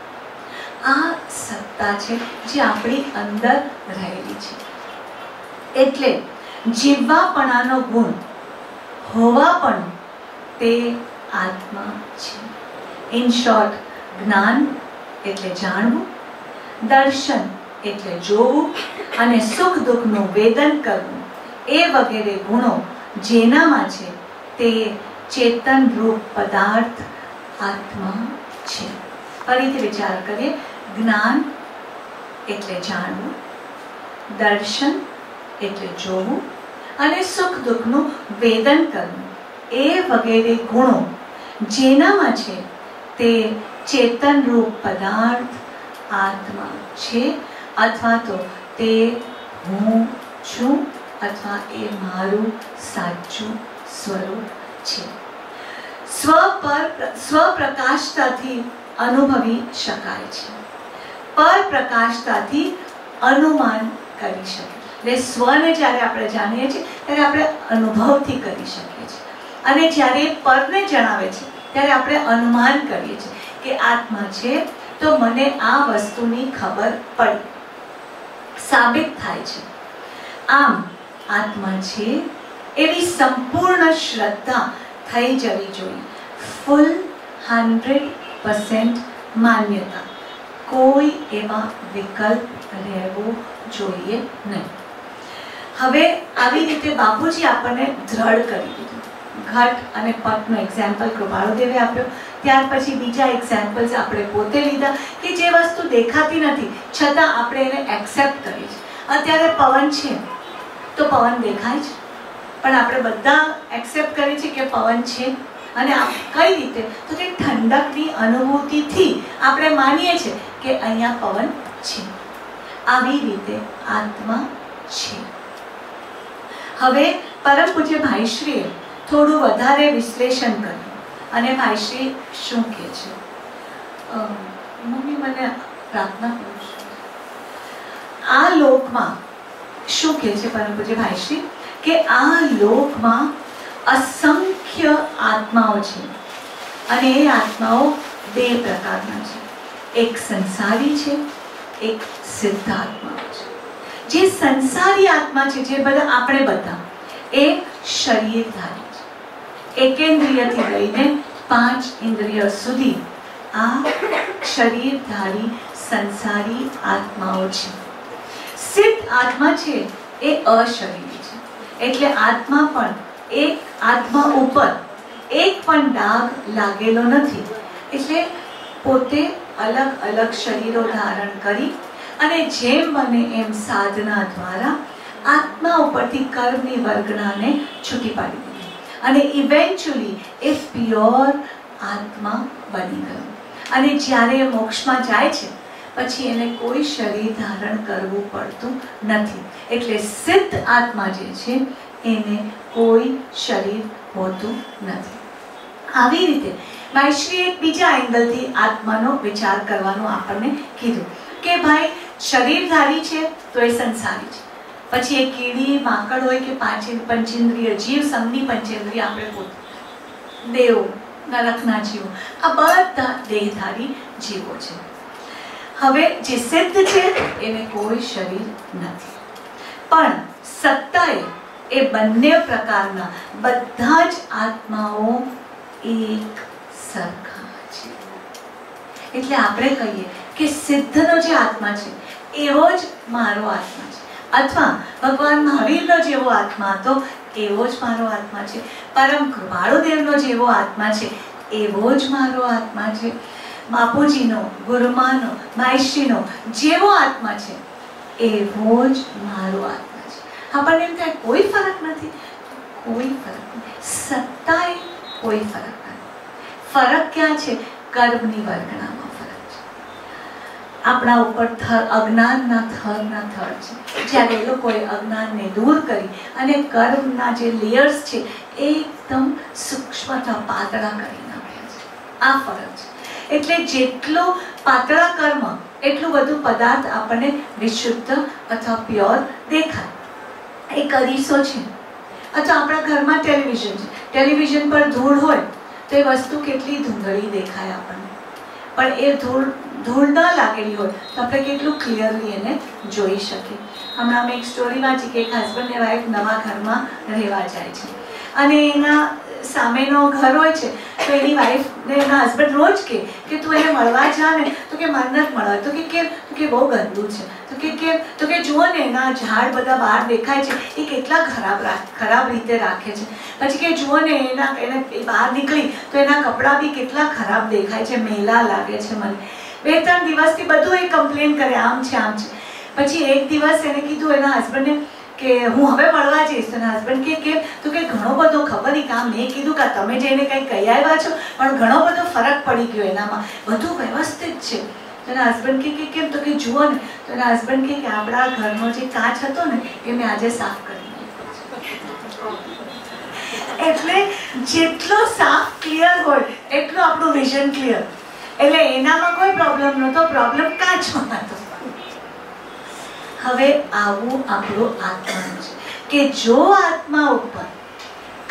આ સત્તા છે જે આપણી અંદર રહેલી છે. એટલે જીવવાપણાનો ગુણ હોવા પણ તે આત્મા છે. ઇન શોર્ટ, જ્ઞાન એટલે જાણવું, દર્શન એટલે જોવું અને સુખ દુઃખનું વેદન કરવું એ વગેરે ગુણો જેનામાં છે તે ચેતન રૂપ પદાર્થ આત્મા છે. ફરીથી વિચાર કરીએ. જ્ઞાન એટલે જાણવું, દર્શન એટલે જોવું અને સુખ દુઃખનું વેદન કરવું એ વગેરે ગુણો જેનામાં છે તે ચેતન રૂપ પદાર્થ આત્મા છે, અથવા તો તે હું છું, અથવા એ મારું સાચું સ્વરૂપ છે. સ્વપ્રકાશતાથી અનુભવી શકાય છે, પરપ્રકાશતાથી અનુમાન કરી શકાય. એટલે સ્વને જ્યારે આપણે જાણીએ છીએ ત્યારે આપણે અનુભવથી કરી શકીએ છીએ, અને જ્યારે પરને જણાવે છે ત્યારે આપણે અનુમાન કરીએ છીએ કે આત્મા છે તો મને આ વસ્તુની ખબર પડી, સાબિત થાય છે. આમ આત્મા છે એવી સંપૂર્ણ શ્રદ્ધા થઈ જવી જોઈએ. ફૂલ 100% માન્યતા, કોઈ એવા વિકલ્પ રહેવો જોઈએ નહીં. હવે આવી રીતે બાપુજી આપણને દ્રઢ કરી દીધું. ઘટ અને પટનો એક્ઝામ્પલ કૃપાળુદેવે આપ્યો, ત્યાર પછી બીજા એક્ઝામ્પલ્સ આપણે પોતે લીધા કે જે વસ્તુ દેખાતી નથી છતાં આપણે એને એક્સેપ્ટ કરીએ છીએ. અત્યારે પવન છે તો પવન દેખાય છે, પણ આપણે બધા એક્સેપ્ટ કરીએ છીએ કે પવન છે. અને કઈ રીતે? તો કે ઠંડકની અનુભૂતિથી આપણે માનીએ છીએ કે અહીંયા પવન છે. આવી રીતે આત્મા છે. હવે પરમ પૂજ્ય ભાઈશ્રીએ થોડું વધારે વિશ્લેષણ કર્યું અને ભાઈશ્રી શું કહે છે? મમ્મી મને પ્રાર્થના કરું છું. આ લોકમાં શું કહે છે પરમ પૂજ્ય ભાઈશ્રી કે આ લોકમાં અસંખ્ય આત્માઓ છે, અને એ આત્માઓ બે પ્રકારના છે. એક સંસારી છે, એક સિદ્ધ આત્માઓ છે. જે સંસારી આત્મા છે, જે બધા આપણે બધા, એ શરીરધારી છે. એકેન્દ્રિયથી લઈને 5 ઇન્દ્રિય સુધી આ શરીરધારી સંસારી આત્માઓ છે. સિદ્ધ આત્મા છે એ અશરીરી છે. એટલે આત્મા પણ એક આત્મા ઉપર એક પણ ડાઘ લાગેલો નથી. એટલે પોતે અલગ અલગ શરીરો ધારણ કરી અને જેમ બને એમ સાધના દ્વારા આત્મા ઉપરથી કર્મની વર્ગણાને છૂટી પાડી દીધી અને ઇવેન્ચ્યુઅલી એ પ્યોર આત્મા બની ગયો. અને જ્યારે મોક્ષમાં જાય છે પછી એને કોઈ શરીર ધારણ કરવું પડતું નથી. એટલે સિદ્ધ આત્મા જે છે એને કોઈ શરીર હોતું નથી. આવી રીતે ભાઈશ્રીએ એક બીજા એંગલથી આત્માનો વિચાર કરવાનું આપણને કીધું કે ભાઈ શરીરધારી છે તો એ સંસારી છે. પછી એ કીડી માકડ હોય કે પંચેન્દ્રિય જીવ, સંઘની પંચેન્દ્રિય, આપણે પોતે દેવ, નરકના જીવો, આ બધા દેહધારી જીવો છે. હવે જે સિદ્ધ છે એને કોઈ શરીર નથી, પણ સત્તાએ એ બંને પ્રકારના બધા જ આત્માઓ એક સરખા છે. એટલે આપણે કહીએ કે સિદ્ધનો જે આત્મા છે એવો જ મારો આત્મા છે, અથવા ભગવાન મહાવીરનો જેવો આત્મા હતો એવો જ મારો આત્મા છે. પરમ કૃપાળુદેવનો જેવો આત્મા છે એવો જ મારો આત્મા છે. બાપુજીનો, ગુરુમાનો, ભાઈશ્રીનો જેવો આત્મા છે એવો જ મારો આત્મા છે. આપણને એમ થાય કોઈ ફરક નથી. કોઈ ફરક નથી. સત્તાએ કોઈ ફરક નથી. ફરક ક્યાં છે? કર્મની વર્ગણામાં ફરક છે. આપણા ઉપર અજ્ઞાનના થરના થર છે. જ્યારે એ લોકોએ અજ્ઞાનને દૂર કરી અને કર્મના જે લેયર્સ છે એકદમ સૂક્ષ્મતા પાતળા કરી નાખ્યા છે. આ ફરક છે. એટલે જેટલો પાતળા કર્મ એટલું બધું પદાર્થ આપણને વિશુદ્ધ અથવા પ્યોર દેખાય. એક અરીસો છે અથવા આપણા ઘરમાં ટેલિવિઝન છે. ટેલિવિઝન પર ધૂળ હોય તો એ વસ્તુ કેટલી ધૂંધળી દેખાય આપણને. પણ એ ધૂળ ન લાગેલી હોય તો આપણે કેટલું ક્લિયરલી એને જોઈ શકીએ. હમણાં અમે એક સ્ટોરી વાંચી કે એક હસબન્ડ ને વાઈફ નવા ઘરમાં રહેવા જાય છે અને એના સામેનો ઘર હોય છે તો એની વાઈફ ને એના હસબન્ડ રોજ કે તું એને મળવા જા ને તો કે મને નથી મળવા. તો કે કેમ? તો કે બહુ ગંદુ છે. તો કે કેમ? તો કે જુઓ ને એના ઝાડ બધા બહાર દેખાય છે એ કેટલા ખરાબ રીતે રાખે છે. પછી કે જુઓ ને એને બહાર નીકળી તો એના કપડાં બી કેટલા ખરાબ દેખાય છે, મેલા લાગે છે. મને 2-3 દિવસથી બધું એ કમ્પ્લેન કરે આમ છે આમ છે. પછી એક દિવસ એને કીધું એના હસબન્ડને કે હું હવે મળવા જઈશ. તો હસબન્ડ કે કેમ? તો કે ઘણો બધો ખબર નહીં કામ મેં કીધું કે તમે જઈને કંઈ કહી આવ્યા છો પણ ઘણો બધો ફરક પડી ગયો એનામાં, બધું વ્યવસ્થિત છે. તો એના હસબન્ડ કે કેમ? તો કે જુઓ ને. તો એના હસબન્ડ કે આપણા ઘરનો જે કાચ હતો ને એ મેં આજે સાફ કરી નાખ્યો. એટલે જેટલો સાફ ક્લિયર હોય એટલું આપણું વિઝન ક્લિયર. એટલે એનામાં કોઈ પ્રોબ્લેમ નહોતો, પ્રોબ્લેમ કાચમાં હતો. હવે આવું આપણું આત્માનું છે કે જો આત્મા ઉપર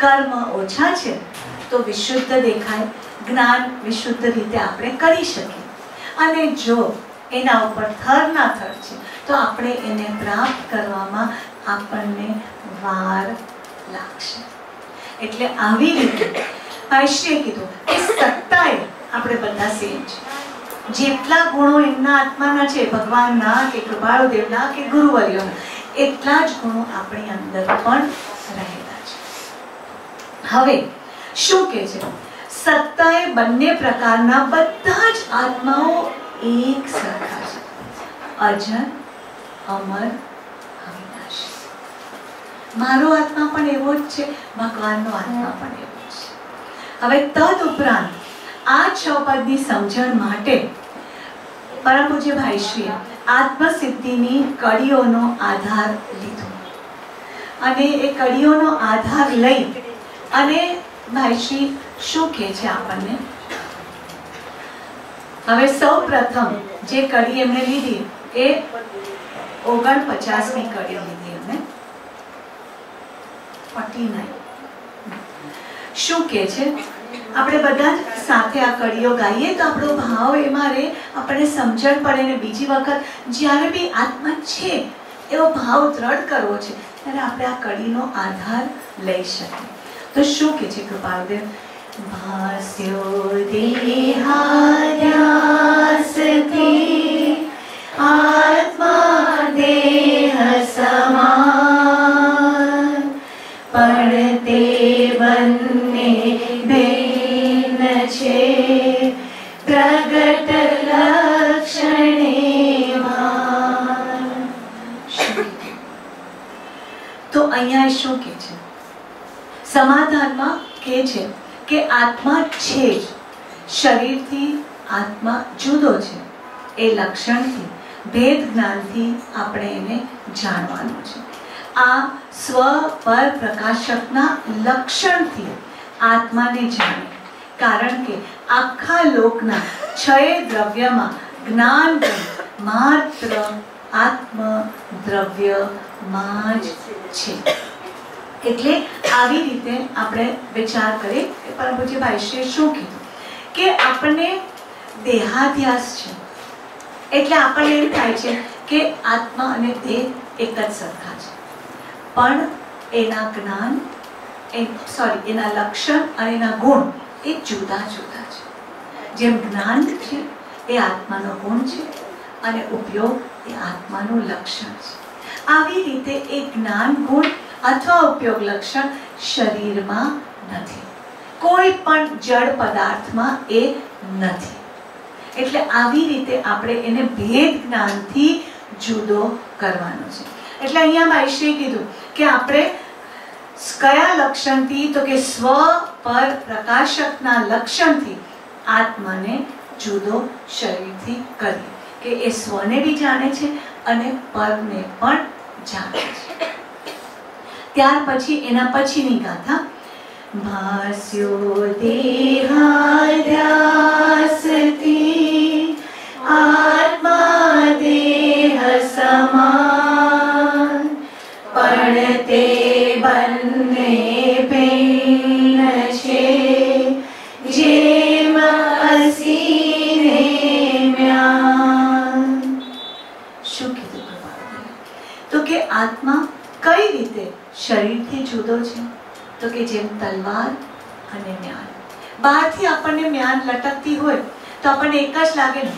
કર્મ ઓછા છે તો વિશુદ્ધ દેખાય, જ્ઞાન વિશુદ્ધ રીતે આપણે કરી શકીએ. અને જો એના ઉપર થરના થર છે તો આપણે એને પ્રાપ્ત કરવામાં આપણને વાર લાગશે. એટલે આવી રીતે ભાઈશ્રીએ કીધું કે સત્તાએ આપણે બધા સેમ છે. જેટલા ગુણો એમના આત્માના છે, ભગવાનના કે કૃપાળુદેવના કે ગુરુવર્યોના, એટલા જ ગુણો આપણી અંદર પણ રહેલા છે. હવે શું કે છે? સત્તાએ બંને પ્રકારના બધા જ આત્માઓ એક સરખા છે, અજર, અમર, અવિનાશી. મારો આત્મા પણ એવો જ છે, ભગવાનનો આત્મા પણ એવો જ છે. હવે તદ ઉપરાંત આ 6 પદની સમજણ માટે પરમ પૂજ્ય ભાઈશ્રીએ આત્મસિદ્ધિની કડીઓનો આધાર લીધો અને એ કડીઓનો આધાર લઈ અને ભાઈશ્રી શું કહે છે આપણને? હવે સૌ પ્રથમ જે કડી એમણે લીધી એ 49મી કડી લીધી એમણે. 49 શું કહે છે? આપણે બધા જ સાથે આ કડીઓ ગાઈએ તો આપણો ભાવ એમાં રહે, આપણને સમજણ પડે. ને બીજી વખત જ્યારે બી આત્મા છે એવો ભાવ દ્રઢ કરવો છે ત્યારે આપણે આ કડીનો આધાર લઈ શકીએ. તો શું કે છે કૃપાળુદેવ? ભાસ્યો દેહાદ્યાસતિ આત્મા દેહ સમાન પણ તે બંને છે પ્રગટ લક્ષણેમાં. તો અહીંયા શું કે છે? સમાધાનમાં કે છે કે આત્મા છે જ, શરીરથી આત્મા જુદો છે. એ લક્ષણથી, ભેદ જ્ઞાનથી આપણે એને જાણવાનું છે. આ સ્વ પર પ્રકાશકના લક્ષણથી આત્માને જાણે. કારણ કે આખા લોકના 6 દ્રવ્યમાં જ્ઞાન માત્ર આત્મ દ્રવ્યમાં જ છે. એટલે આવી રીતે આપણે વિચાર કરીએ કે પરમ પૂજ્ય ભાઈશ્રીએ શું કીધું કે આપણને દેહાધ્યાસ છે એટલે આપણને એમ થાય છે કે આત્મા અને દેહ એક જ સરખા છે. પણ એના જ્ઞાન એના લક્ષણ અને એના ગુણ એ જુદા જુદા છે. જેમ જ્ઞાન છે એ આત્માનો ગુણ છે અને ઉપયોગ એ આત્માનું લક્ષણ છે. આવી રીતે એ જ્ઞાન ગુણ અથવા ઉપયોગ લક્ષણ શરીરમાં નથી, કોઈ પણ જળ પદાર્થમાં એ નથી. એટલે આવી રીતે આપણે એને ભેદ જ્ઞાનથી જુદો કરવાનો છે. એટલે અહીંયા ભાઈશ્રીએ કીધું કે આપણે કયા લક્ષણથી? તો કે સ્વ પર પ્રકાશકના લક્ષણથી આત્માને જુદો શરીરથી કરીએ કે એ સ્વને બી જાણે છે અને પરને પણ જાણે છે. ત્યાર પછી એના પછીની ગાથા ભાસ્યો દેહાદ્યાસતિ આત્મા દેહ સમાન પણ તે બંને ભિન્ન છે જેમ અસીને કે આત્મા કઈ રીતે શરીરથી જુદો છે? તો કે જેમ તલવાર અને મ્યાન. બહારથી આપણને મ્યાન લટકતી હોય તો આપણને એક જ લાગે ને,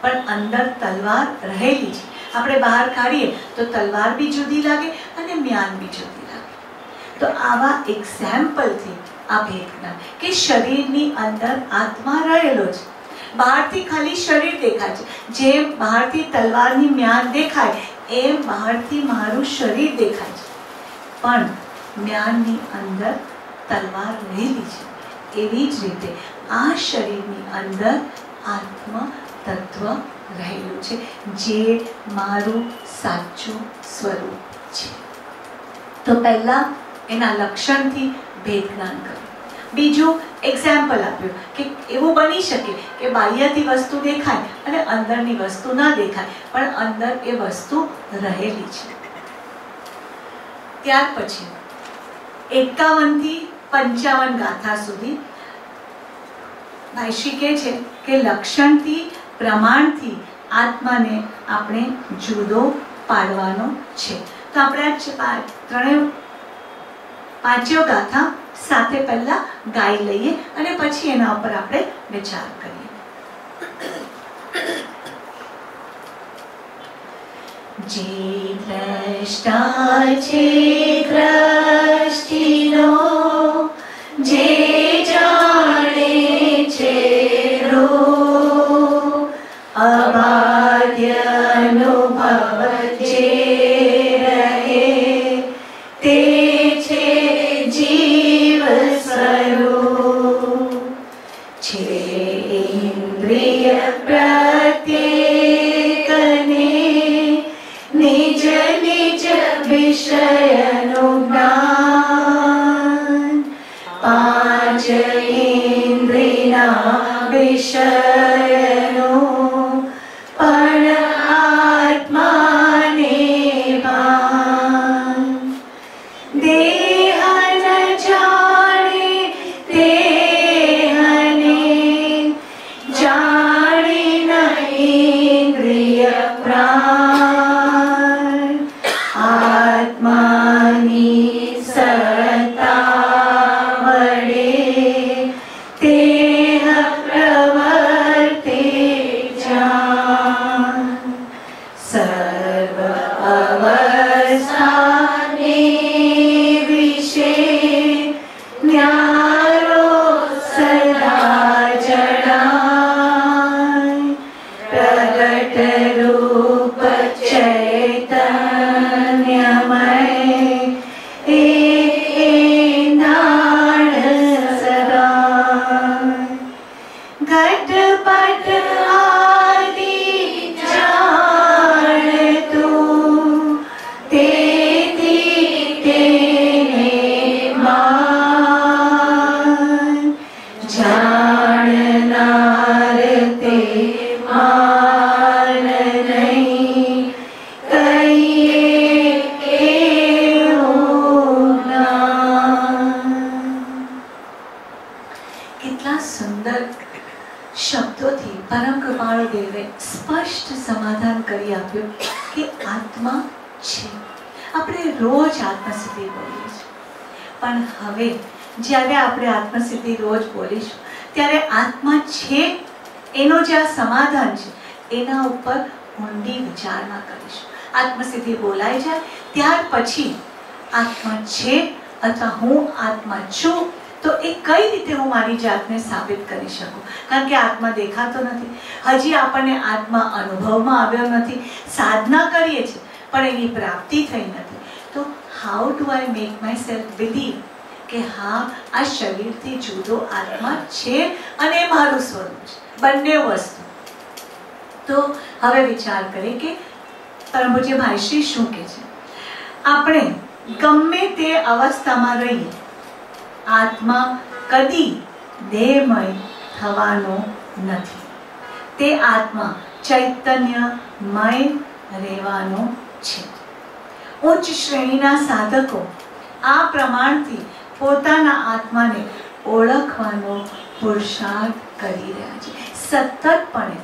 પણ અંદર તલવાર રહેલી છે. આપણે બહાર કાઢીએ તો તલવાર બી જુદી લાગે અને મ્યાન બી જુદી લાગે. તો આવા એક્ઝામ્પલથી આ ભેદના કે શરીરની અંદર આત્મા રહેલો છે. બહારથી ખાલી શરીર દેખાય છે. જેમ બહારથી તલવારની મ્યાન દેખાય એમ બહારથી મારું શરીર દેખાય છે, પણ મ્યાનની અંદર તલવાર રહેલી છે. એવી જ રીતે આ શરીરની અંદર આત્મ તત્વ રહેલું છે, જે મારું સાચું સ્વરૂપ છે. તો પહેલા એના લક્ષણથી ભેદ જ્ઞાન કર્યું. બીજું એક્ઝામ્પલ આપ્યું કે એવું બની શકે કે બાહ્યથી વસ્તુ દેખાય અને અંદરની વસ્તુ ન દેખાય, પણ અંદર એ વસ્તુ રહેલી છે. ત્યાર પછી 51 થી 55 ગાથા સુધી ભાઈશ્રી કહે છે કે લક્ષણથી પ્રમાણથી આત્માને આપણે જુદો પાડવાનો છે. તો આપણે આ પાંચેય ગાથા સાથે પહેલા ગાઈ લઈએ અને પછી એના ઉપર આપણે વિચાર કરીએ. જે દ્રષ્ટા છે દ્રષ્ટિનો, જે જાણે છે રૂપ, અબાધ્ય અનુભવ જે રહે તે છે જીવ સ્વરૂપ. છે ઇન્દ્રિય પ્રત્યેકને નિજ નિજ વિષયનું જ્ઞાન, પાંચ ઇન્દ્રિયના વિષયનું પણ આત્માને ભાન. દેહ ન જાણે દેહને, જાણી ન ઇન્દ્રિય પ્રાણ, આત્માની સત્તા વડે દેહ પ્રવર્તે જાણ. સર્વ અવસ્થાને વિશે ન્યારો સદા જણાય, પ્રગટ રૂપ ચૈતન્યમય એ નાણ સદા. ઘટપટ આદિ જાણતું, તેથી તેને માન, જાણનાર તે માન નહીં, કહીએ એવું જ્ઞાન. કેટલા સુંદર શબ્દોથી પરમ કૃપાળુ દેવે સ્પષ્ટ સમાધાન કરી આપ્યું કે આત્મા છે. આપણે રોજ આત્મસિદ્ધિ બોલીએ છીએ, પણ હવે જ્યારે આપણે આત્મસિદ્ધિ રોજ બોલીશું ત્યારે આત્મા છે એનો જે આ સમાધાન છે એના ઉપર ઊંડી વિચારણા કરીશું. આત્મસિદ્ધિ બોલાઈ જાય ત્યાર પછી આત્મા છે અથવા હું આત્મા છું તો એ કઈ રીતે હું મારી જાતને સાબિત કરી શકું? કારણ કે આત્મા દેખાતો નથી, હજી આપણને આત્મા અનુભવમાં આવ્યો નથી. સાધના કરીએ છીએ પણ એની પ્રાપ્તિ થઈ નથી. તો how do I make my self believe કે હા, આ શરીરથી જુદો આત્મા છે અને એ મારું સ્વરૂપ છે, બંને વસ્તુ. તો હવે વિચાર કરીએ કે પરમ પૂજ્ય ભાઈશ્રી શું કહે છે. આપણે ગમે તે અવસ્થામાં રહીએ, આત્મા કદી દેહમય થવાનો નથી. તે આત્મા ચૈતન્યમય રહેવાનો છે. ઉચ્ચ શ્રેણીના સાધકો આ પ્રમાણથી પોતાના આત્માને ઓળખવાનો પુરુષાર્થ કરી રહ્યા છે. સતતપણે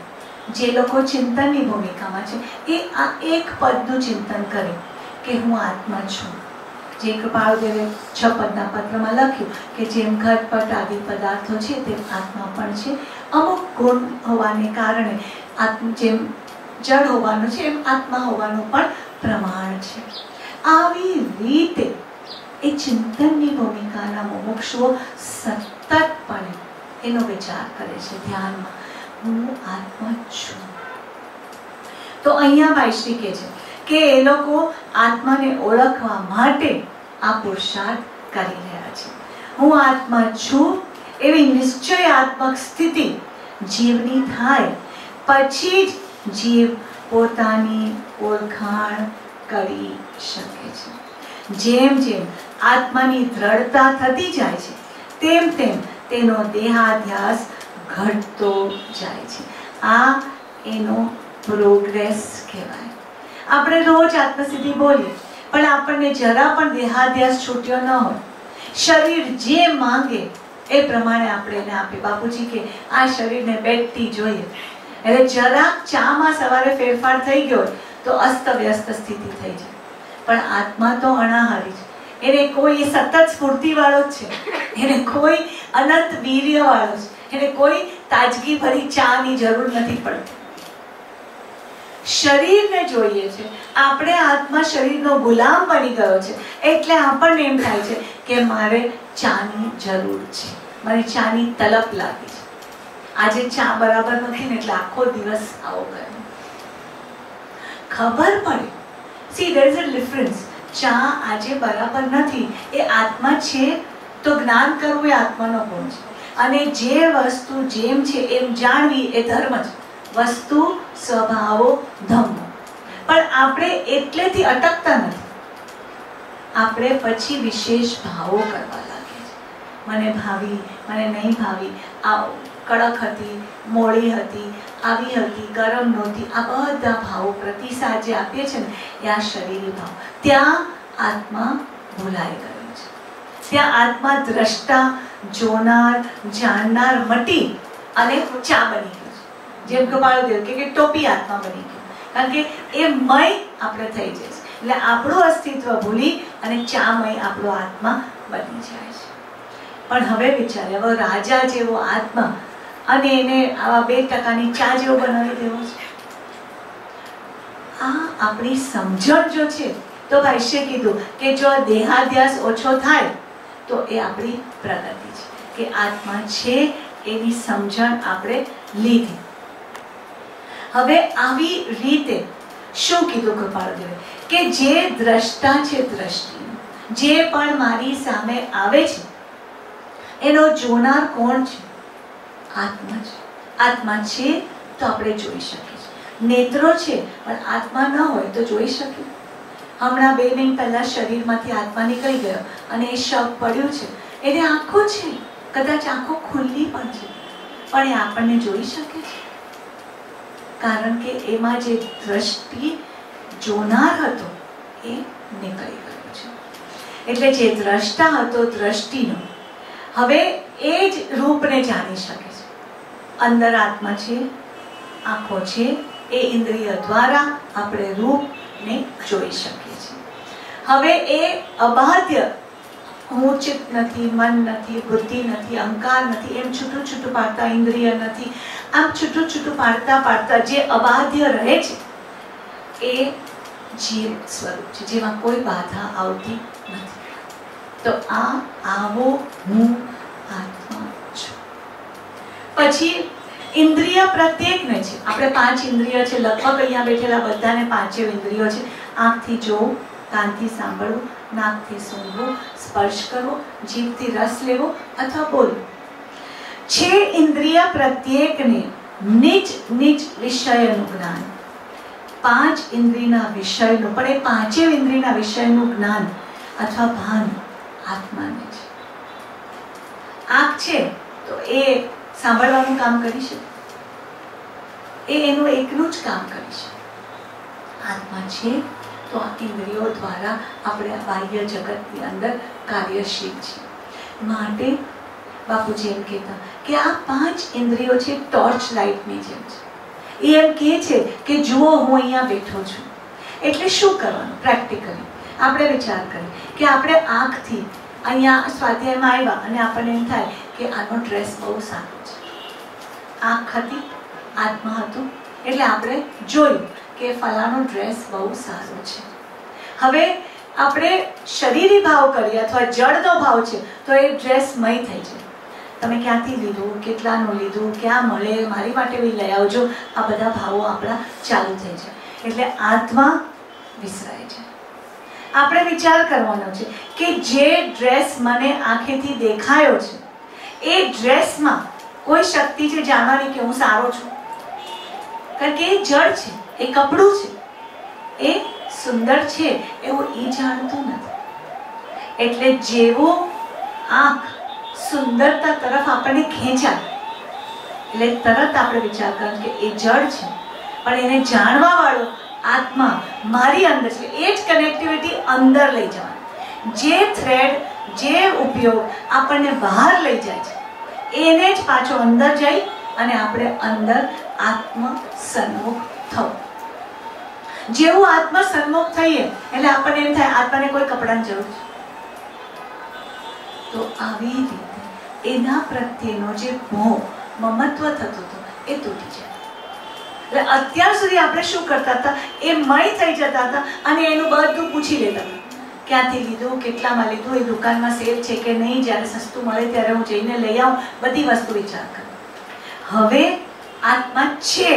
જે લોકો ચિંતનની ભૂમિકામાં છે એ આ એક પદનું ચિંતન કરે કે હું આત્મા છું. જે કૃપાળુદેવે 6 પદના પત્રમાં લખ્યું કે જેમ ઘટપટ આદિ પદાર્થો છે તેમ આત્મા પણ છે. અમુક ગુણ હોવાને કારણે જેમ જડ હોવાનું છે એમ આત્મા હોવાનું પણ પ્રમાણ છે. આવી રીતે એ ચિંતનની ભૂમિકાના મુમુક્ષુઓ સતતપણે એનો વિચાર કરે છે ધ્યાનમાં, હું આત્મા છું. તો અહીંયા ભાઈશ્રી કહે છે કે એ લોકો આત્માને ઓળખવા માટે આ પુરુષાર્થ કરી રહ્યા છે. હું આત્મા છું એવી નિશ્ચયાત્મક સ્થિતિ જીવની થાય પછી જ જીવ પોતાની ઓળખાણ કરી શકે છે. જેમ જેમ આત્માની દ્રઢતા થતી જાય છે તેમ તેમ તેનો દેહાધ્યાસ ઘટતો જાય છે. આ એનો પ્રોગ્રેસ કહેવાય. આપણે રોજ આત્મસિદ્ધિ બોલીએ પણ આપણને જરા પણ દેહાધ્યાસ છૂટ્યો ન હોય. શરીર જે માંગે એ પ્રમાણે આપણે એને આપીએ. બાપુજી કે આ શરીરને બેઠતી જોઈએ, એટલે જરાક ચામાં સવારે ફેરફાર થઈ ગયો તો અસ્તવ્યસ્ત સ્થિતિ થઈ જાય. પણ આત્મા તો અનાહારી છે. એને કોઈ સતત સ્ફૂર્તિ વાળો જ છે, એને કોઈ અનંત વીર્ય વાળો છે, એને કોઈ તાજગી ભરી ચાની જરૂર નથી પડતી. શરીરને જોઈએ છે. આપણે આત્મા શરીરનો ગુલામ બની ગયો છે એટલે આપણને એમ થાય છે કે મારે ચાની જરૂર છે, મને ચાની તલપ લાગી છે. આજે ચા બરાબર નથી ને એટલે આખો દિવસ આવો કર્યો. ખબર પડે, C there is a difference. ચા આજે બરાબર નથી એ આત્મા છે તો જ્ઞાન કરવું એ આત્માનો ગુણ છે. અને જે વસ્તુ જેમ છે એમ જાણવી એ ધર્મ છે. વસ્તુ સ્વભાવો ધમ્મો. પણ આપણે એટલેથી અટકતા નથી. આપણે પછી વિશેષ ભાવો કરવા લાગે છે. મને ભાવી, મને નહીં ભાવી, આ કડક હતી, મોડી હતી, આવી હતી, ગરમ નહોતી, આ બધા ભાવો પ્રતિસાદ જે આપીએ છીએ ને એ આ શરીરી ભાવ. ત્યાં આત્મા ભૂલાઈ ગયો છે. ત્યાં આત્મા દ્રષ્ટા, જોનાર, જાણનાર મટી અને ચા બની ગયો છે. જેમ કૃપાળુદેવ કે ટોપી આત્મા બની ગયો, કારણ કે એ મય આપણે થઈ જાય છે. એટલે આપણું અસ્તિત્વ ભૂલી અને ચામય આપણો આત્મા બની જાય છે. પણ હવે વિચારે, હવે રાજા જેવો આત્મા અને એને આવા 2% ચા જેવો બનાવી દેવો છે. આ આપણી સમજણ જો છે તો ભાઈશ્રીએ કીધું કે જો દેહાધ્યાસ ઓછો થાય તો એ આપણી પ્રગતિ છે કે આત્મા છે એની સમજણ આપણે લીધી. હવે આવી રીતે શું કીધું કૃપાળુદેવે કે જે દ્રષ્ટા છે, દ્રષ્ટિ જે પણ મારી સામે આવે છે એનો જોનાર કોણ છે? આત્મા છે. આત્મા છે તો આપણે જોઈ શકીએ છીએ. નેત્રો છે પણ આત્મા ન હોય તો જોઈ શકીએ. હમણાં 2 મિનિટ પહેલા શરીરમાંથી આત્મા નીકળી ગયો અને એ શવ પડ્યું છે. એને આંખો છે, કદાચ આંખો ખુલ્લી પણ છે, પણ એ આપણને જોઈ શકે છે. કારણ કે એમાં જે દ્રષ્ટિ જોનાર હતો એ નીકળી ગયો છે. એટલે જે દ્રષ્ટા હતો દ્રષ્ટિનો, હવે એ જ રૂપને જાણી શકે છે. અંદર આત્મા છે, આંખો છે, એ ઇન્દ્રિય દ્વારા આપણે રૂપને જોઈ શકીએ છીએ. હવે એ અબાધ્ય, હું ચિત્ત નથી, મન નથી, બુદ્ધિ નથી, અહંકાર નથી, એમ છૂટું છૂટું પાડતા ઇન્દ્રિય નથી, આમ છૂટું છૂટું પાડતા જે અબાધ્ય રહે છે એ જીવ સ્વરૂપ છે, જેમાં કોઈ બાધા આવતી નથી. તો આવો હું આત્મા છું. પછી ઇન્દ્રિય પ્રત્યેકને છે. આપણે 5 ઇન્દ્રિય છે, લગભગ અહીંયા બેઠેલા બધાને 5 ઇન્દ્રિયો છે. આંખથી જોવું, કાનથી સાંભળવું, નાકથી સૂંઘવું, સ્પર્શ કરવો, જીભથી રસ લેવો અથવા બોલવું. છે ઇન્દ્રિય પ્રત્યેકને નિજ નિજ વિષયનું જ્ઞાન. 5 ઇન્દ્રિયના વિષયનું, પણ એ 5 ઇન્દ્રિયના વિષયનું જ્ઞાન અથવા ભાન આત્માને છે. આંખ છે તો એ સાંભળવાનું કામ કરી શકે, એ એનું એકનું જ કામ કરી શકે. આત્મા છે તો આ ઇન્દ્રિયો દ્વારા આપણે બાહ્ય જગતની અંદર કાર્યશીલ છે. માટે બાપુજી એમ કહેતા કે આ 5 ઇન્દ્રિયો છે ટોર્ચ લાઇટની જેમ છે. એ એમ કહે છે કે જુઓ હું અહીંયા બેઠો છું, એટલે શું કરવાનું પ્રેક્ટિકલી આપણે વિચાર કરીએ કે આપણે આંખથી અહીંયા સ્વાધ્યાયમાં આવ્યા અને આપણને એમ થાય કે આનો ડ્રેસ બહુ સારો છે. આંખ હતી, આત્મા હતું, એટલે આપણે જોયું કે ફલાણો ડ્રેસ બહુ સારો છે. હવે આપણે શરીરી ભાવ કરીએ અથવા જળનો ભાવ છે તો એ ડ્રેસ મય થઈ જાય. તમે ક્યાંથી લીધું, કેટલાનું લીધું, ક્યાં મળે, મારી માટે બી લઈ આવજો, આ બધા ભાવો આપણા ચાલુ થઈ જાય. એટલે આત્મા વિસરાય છે. આપણે વિચાર કરવાનો છે કે જે ડ્રેસ મને આંખેથી દેખાયો છે એ ડ્રેસમાં કોઈ શક્તિ છે જાણવાની કે હું સારો છું? કારણ કે એ જળ છે, એ કપડું છે, એ સુંદર છે એવું એ જાણતું નથી. એટલે જેવો આંખ સુંદરતા તરફ આપણને ખેંચાય એટલે તરત આપણે વિચાર કરવાનો કે એ જળ છે, પણ એને જાણવા વાળો આત્મા મારી અંદર છે. એ જ કનેક્ટિવિટી અંદર લઈ જવાની. જે થ્રેડ, જે ઉપયોગ આપણને બહાર લઈ જાય છે એને જ પાછો અંદર જઈ અને આપણે અંદર આત્મ સન્મુખ થવું. જેવું આત્મ સન્મુખ થઈએ એટલે આપણને એમ થાય આત્માને કોઈ કપડાની જરૂર છે. તો આવી રીતે એના પ્રત્યેનો જે મોહ, મમત્વ થતો હતો એ તૂટી જાય. એટલે અત્યાર સુધી આપણે શું કરતા હતા, એ મય થઈ જતા હતા અને એનું બધું પૂછી લેતા હતા. ક્યાંથી લીધું, કેટલામાં લીધું, એ દુકાનમાં સેલ છે કે નહીં, જ્યારે સસ્તું મળે ત્યારે હું જઈને લઈ આવું, બધી વસ્તુ વિચાર કરું. હવે આત્મા છે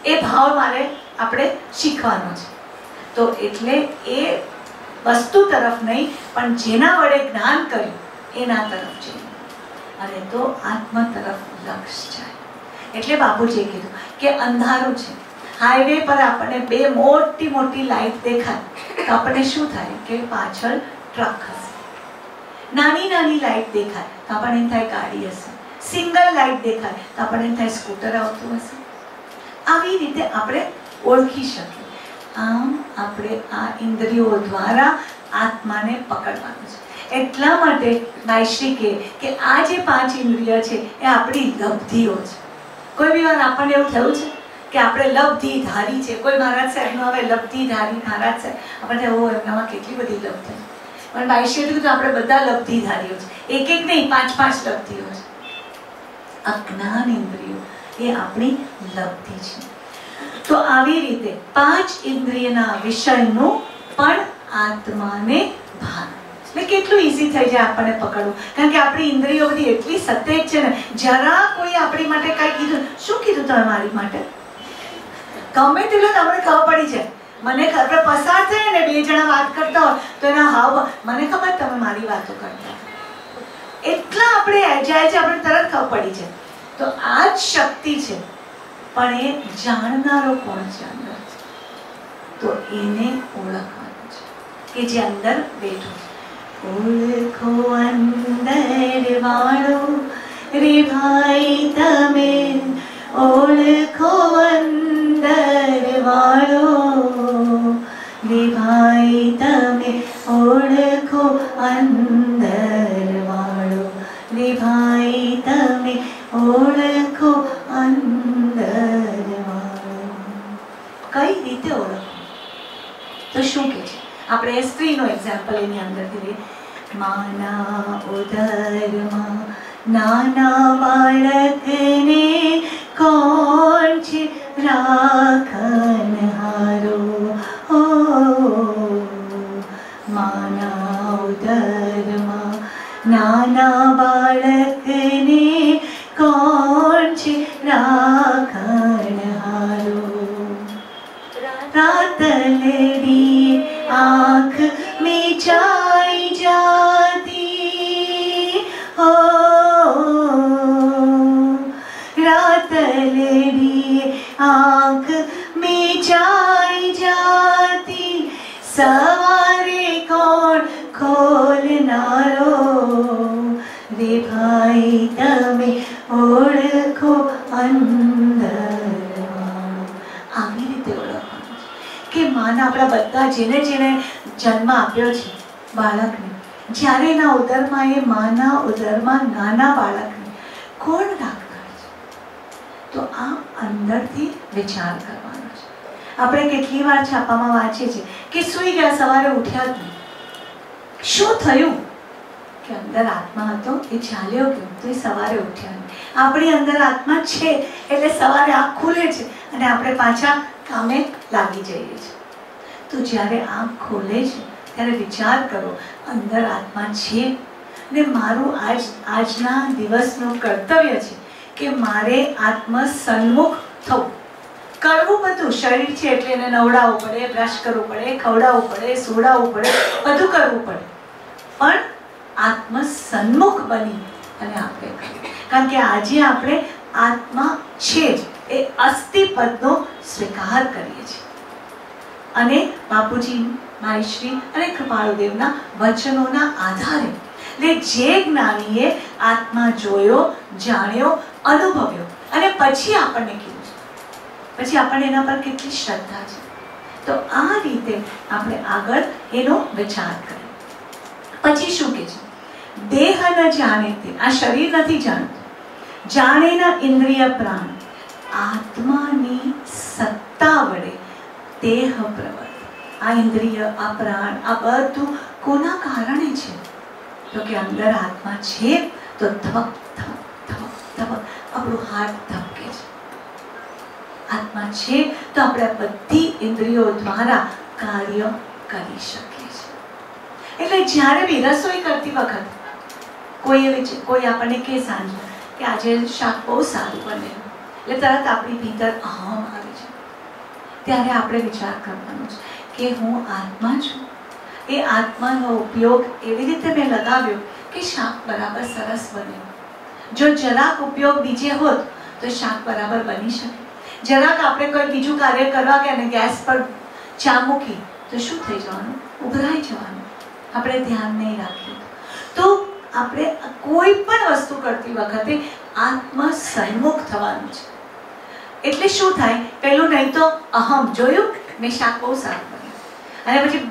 એ ભાવ મારે આપણે શીખવાનો છે. તો એટલે એ વસ્તુ તરફ નહીં પણ જેના વડે જ્ઞાન કર્યું એના તરફ જઈએ અને તો આત્મા તરફ લક્ષ જાય. એટલે બાપુજીએ કીધું કે અંધારું છે, હાઈવે પર આપણને બે મોટી મોટી લાઈટ દેખાય તો આપણને શું થાય કે પાછળ ટ્રક હશે. નાની નાની લાઈટ દેખાય તો આપણને એમ થાય ગાડી હશે. સિંગલ લાઈટ દેખાય તો આપણને એમ થાય સ્કૂટર આવતું હશે. આવી રીતે આપણે ઓળખી શકીએ. આમ આપણે આ ઇન્દ્રિયો દ્વારા આત્માને પકડવાનું છે. એટલા માટે નાયશ્રી કહે કે આ જે 5 ઇન્દ્રિય છે એ આપણી લબ્ધિઓ છે. કોઈ બી વાર આપણને એવું થયું છે કે આપણે લબ્ધિધારી છે. કોઈ મહારાજ સાહેબનું હવે લબ્ધિધારી મહારાજ સાહેબ, આપણે ઓ એમનામાં કેટલી બધી લબ્ધિ. પણ નાયશ્રીએ કીધું આપણે બધા લબ્ધિધારીઓ છે. એક એક નહીં, 5 લબ્ધિઓ છે. અજ્ઞાન ઇન્દ્રિયો એ આપણી લબ્ધિ છે. તો આવી રીતે 5 ઇન્દ્રિયના વિષયનું પણ આત્માને ભાન. એટલે કેટલું ઈઝી થઈ જાય આપણને પકડવું. કારણ કે આપણી ઇન્દ્રિયો બધી એટલી સતેજ છે ને, જરા કોઈ આપણી માટે કાંઈ કીધું, શું કીધું તમે મારી માટે, ગમે તેટલું તમને ખબર પડી જાય. મને આપણે પસાર થઈએ ને 2 જણા વાત કરતા હોય તો એના હાવ મને ખબર તમે મારી વાતો કરતા, એટલા આપણે જાય છે, આપણે તરત ખબર પડી જાય. તો આ જ શક્તિ છે. પણ એ જાણનારો કોણ છે અંદર, તો એને ઓળખવાનું છે કે જે અંદર બેઠો છે. ઓળખો અંદર વાળો રે ભાઈ તમે, ઓળખો અંદર વાળો રે ભાઈ તમે, ઓળખો અંદર વાળો રે ભાઈ તમે, ઓળખો અંદર વાળો. કઈ રીતે ઓળખો? તો શું કે છે આપણે સ્ત્રીનો એક્ઝામ્પલ એની અંદરથી લઈએ. માના ઉદરમાં નાના બાળકને કોણ છે રાખનહારો? ઓ માના ઉદરમાં નાના બાળકને કોણ છે રાખનહારો? રાતલડી आँख मिचाई जाती हो, रातलड़ी आँख मिचाई जाती, सवारे कौन खोलनारो रे भाई तमे ओळखो अंदर. આવી રીતે ઓળખવાનું કે માના આપણા બધા જેને જેને જન્મ આપ્યો છે બાળકને, જ્યારે એના ઉદરમાં એ માના ઉદરમાં નાના બાળકને કોણ રાખનાર છે? તો આ અંદરથી વિચાર કરવાનો છે. આપણે કેટલી વાર છાપામાં વાંચીએ છીએ કે સૂઈ ગયા, સવારે ઉઠ્યા જ નહીં. શું થયું? કે અંદર આત્મા હતો, એ ચાલ્યો ગયો, તો એ સવારે ઉઠ્યા નહીં. આપણી અંદર આત્મા છે એટલે સવારે આંખ ખુલે છે અને આપણે પાછા કામે લાગી જઈએ છીએ. તો જ્યારે આંખ ખોલે છે ત્યારે વિચાર કરો, અંદર આત્મા છે ને મારું આજના દિવસનું કર્તવ્ય છે કે મારે આત્મ સન્મુખ થવું. કરવું બધું, શરીર છે એટલે એને નવડાવવું પડે, બ્રશ કરવું પડે, ખવડાવવું પડે, સુવડાવવું પડે, બધું કરવું પડે, પણ આત્મ સન્મુખ બની અને આપણે કરીએ. કારણ કે આજે આપણે આત્મા છે એ અસ્થિ પદનો સ્વીકાર કરીએ છીએ. અને બાપુજી, માયશ્રી અને કૃપાળુદેવના વચનોના આધારે જે જ્ઞાનીએ આત્મા જોયો, જાણ્યો, અનુભવ્યો અને પછી આપણને કીધું છે, પછી આપણને એના પર કેટલી શ્રદ્ધા છે. તો આ રીતે આપણે આગળ એનો વિચાર કરીએ. પછી શું કહે છે? દેહ ન જાણે તે, આ શરીર નથી જાણતું, જાણે ન ઇન્દ્રિય પ્રાણ, આત્માની સત્તા વડે દેહ પ્રવર્ત. આ ઇન્દ્રિય, આ પ્રાણ, આ બધું કોના કારણે છે? તો કે અંદર આત્મા છે તો ધબક ધબક ધબક ધબક આપણું હાર્ટ ધબકે છે. આત્મા છે તો આપણે બધી ઇન્દ્રિયો દ્વારા કાર્ય કરી શકીએ છીએ. એટલે જ્યારે બી રસોઈ કરતી વખત કોઈ આપણને કહે સાંજે કે આજે શાક બહુ સારું બને, એટલે તરત આપણી ભીતર અહમ આવે છે. ત્યારે આપણે વિચાર કરવાનો છે કે હું આત્મા છું. એ આત્માનો ઉપયોગ એવી રીતે મેં લગાવ્યો કે શાક બરાબર સરસ બને. જો જરાક ઉપયોગ બીજે હોત તો શાક બરાબર બની શકે. જરાક આપણે કોઈ બીજું કાર્ય કરવા ગયા અને ગેસ પર ચા મૂકી તો શું થઈ જવાનું? ઉભરાઈ જવાનું. આપણે ધ્યાન નહીં રાખ્યું. તો આપણે કોઈ પણ વસ્તુ કરતી વખતે આત્મ સન્મુખ થવાનું છે. એટલે શું થાય? પેલું નહીં તો અહમ, જોયું મેં શાક બહુ સારું બન્યું, અને પછી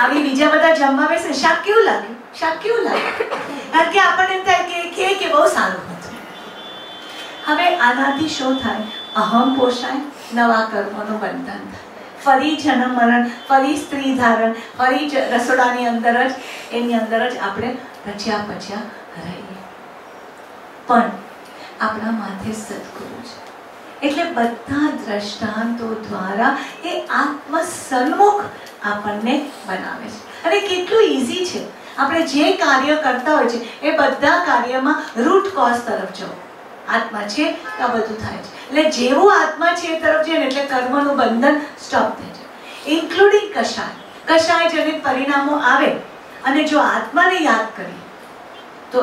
આવી બીજા બધા જમવા બેસે, શાક કેવું લાગ્યું, શાક કેવું લાગ્યું? કારણ કે આપણને એમ થાય કે બહુ સારું હતું. હવે આનાથી શું થાય? અહમ પોષાય, નવા કર્મોનું બંધન થાય, ફરી જન્મ મરણ, ફરી સ્ત્રી ધારણ, ફરી રસોડાની અંદર જ એની અંદર જ આપણે રચ્યા પચ્યા રહીએ. પણ આપણા માથે સદગુરુ છે એટલે બધા દ્રષ્ટાંતો દ્વારા એ આત્મ સન્મુખ આપણને બનાવે છે. અને કેટલું ઈઝી છે. આપણે જે કાર્ય કરતા હોય છે એ બધા કાર્યમાં રૂટ કોઝ તરફ જવું. આત્મા છે તો આ બધું થાય છે. એટલે જેવું આત્મા છે એ તરફ જઈએ એટલે કર્મનું બંધન સ્ટોપ થઈ જાય, ઇન્ક્લુડિંગ કશાય જનિત પરિણામો આવે. અને જો આત્માને યાદ કરીએ તો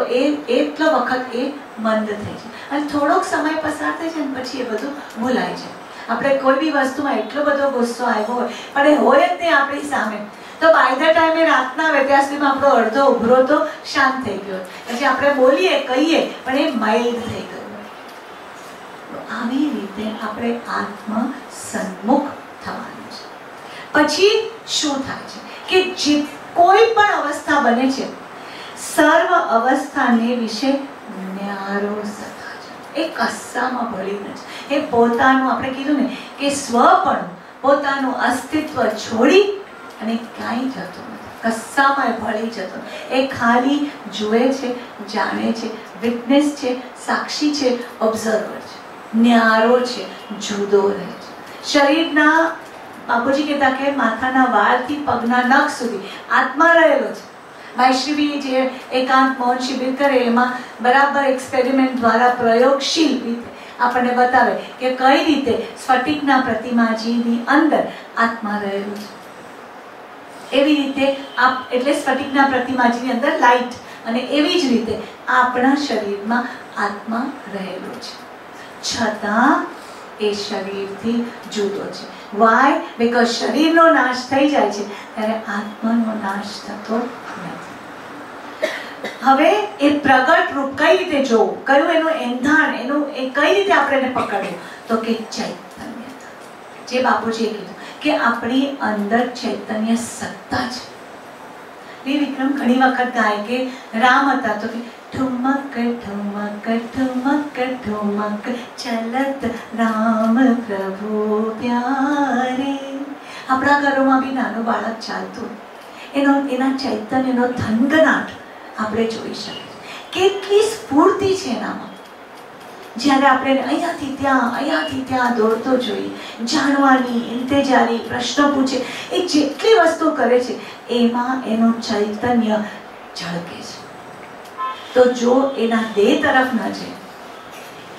એટલો વખત એ મંદ થઈ જાય અને થોડોક સમય પસાર થઈ જાય ને પછી એ બધું ભૂલાઈ જાય. આપણે કોઈ બી વસ્તુમાં એટલો બધો ગુસ્સો આવ્યો હોય પણ એ હોય જ નહીં આપણી સામે, તો બાય ધ ટાઈમ એ રાતના આવે ત્યાં સુધીમાં આપણો અડધો ઉભરો તો શાંત થઈ ગયો. પછી આપણે બોલીએ, કહીએ પણ એ માઇલ્ડ થઈ ગયું. આવી રીતે આપણે આત્મ સન્મુખ થવાનું છે. પછી શું થાય છે કે જે કોઈ પણ અવસ્થા બને છે, સર્વ અવસ્થાને વિશે ન્યારો સતા છે. એ કશામાં ભળી નથી. એ પોતાનું, આપણે કીધું ને કે સ્વપણું, પોતાનું અસ્તિત્વ છોડી અને ક્યાંય જતો નથી, કશામાં ભળી જતો. એ ખાલી જુએ છે, જાણે છે, વિટનેસ છે, સાક્ષી છે, ઓબ્ઝર્વર છે, ન્યારો છે, જુદો રહે છે. શરીરના, બાપુજી કહેતા કે માથાના વાળથી પગના નખ સુધી આત્મા રહેલો છે. માયશ્રી જે એકાંત મૌન શિબિર કરે એમાં બરાબર એક્સપેરિમેન્ટ દ્વારા પ્રયોગશીલ રીતે આપણને બતાવે કે કઈ રીતે સ્ફટિકના પ્રતિમાજીની અંદર આત્મા રહેલું છે. એવી રીતે એટલે સ્ફટિકના પ્રતિમાજીની અંદર લાઇટ, અને એવી જ રીતે આપણા શરીરમાં આત્મા રહેલો છે, છતાં એ શરીરથી જુદો છે. વાય? બીકોઝ શરીરનો નાશ થઈ જાય છે ત્યારે આત્માનો નાશ થતો નથી. હવે એ પ્રગટ રૂપ કઈ રીતે જોવું, કયું એનું એંધાણ, એનું એ કઈ રીતે આપણે એને પકડવું? તો કે ચૈતન્ય. જે બાપુજીએ કીધું કે આપણી અંદર ચૈતન્ય સત્તા છે. વિક્રમ ઘણી વખત ગાય કે રામ હતા તો કે ઠુમક ઠુમક ઠુમક ઠુમક ચલત રામ પ્રભુ પ્યારે. આપણા ઘરોમાં બી નાનું બાળક ચાલતું એના ચૈતન્યનો થનગનાટ આપણે જોઈ શકીએ. કેટલી સ્ફૂર્તિ છે એનામાં. જ્યારે આપણે અહીંયાથી ત્યાં દોડતો જોઈએ, જાણવાની ઇંતેજારી, પ્રશ્નો પૂછે, એ જેટલી વસ્તુ કરે છે એમાં એનું ચૈતન્ય ઝળકે છે. તો જો એના દેહ તરફ ન જાય,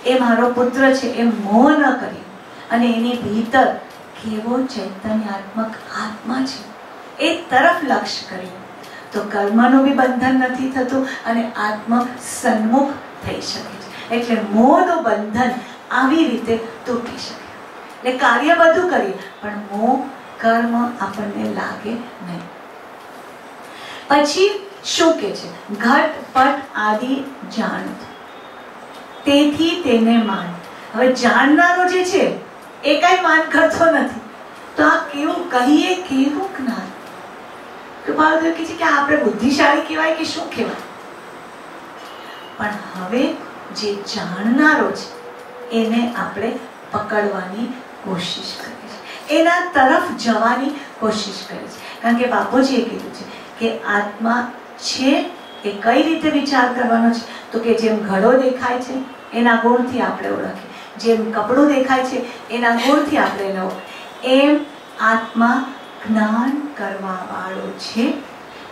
એ મારો પુત્ર છે એ મોહ ન કરી અને એની ભીતર કેવો ચૈતન્યાત્મક આત્મા છે એ તરફ લક્ષ્ય કર્યું તો કર્મનું બી બંધન નથી થતું અને આત્મ સન્મુખ થઈ શકે છે. એટલે મોહનું બંધન આવી રીતે તૂટી શકે. એટલે કાર્ય બધું કરીએ પણ મોહ કર્મ આપણને લાગે નહીં. પછી શું કે છે? ઘટ પટ આદિ જાણત, તેથી તેને માન. હવે જાણનારો જે છે એ કઈ માન કરતો નથી. તો આ કેવું કહીએ, કેવું જ્ઞાન. કૃપાળુદેવ કહે છે કે આપણે બુદ્ધિશાળી કહેવાય કે શું કહેવાય? પણ હવે જે જાણનારો છે એને આપણે પકડવાની કોશિશ કરીએ છીએ, એના તરફ જવાની કોશિશ કરીએ છીએ. કારણ કે બાપુજીએ કીધું છે કે આત્મા છે એ કઈ રીતે વિચાર કરવાનો છે? તો કે જેમ ઘડો દેખાય છે એના ગુણથી આપણે ઓળખીએ, જેમ કપડું દેખાય છે એના ગુણથી આપણે એને ઓળખીએ, એમ આત્મા જ્ઞાન કરવા વાળો છે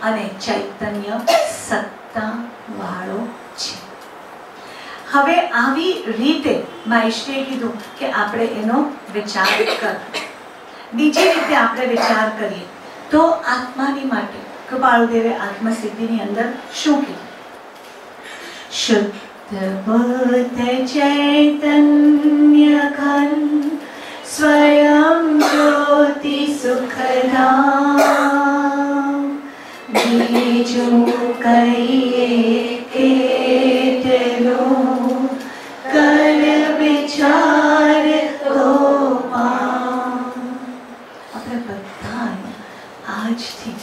અને ચૈતન્ય સત્તા વાળો છે. હવે આવી રીતે મહેશ્વરીએ કીધું કે આપણે એનો વિચાર કર. બીજી રીતે આપણે વિચાર કરીએ તો આત્માની માટે કૃપાળુદેવે આત્મસિદ્ધિની અંદર શું કીધું? શુદ્ધ બુદ્ધ ચૈતન્ય ઘન સ્વયં જ્યોતિ સુખધામ, બીજું કહીએ કેટલું કર વિચાર તો આપણે બધા આજથી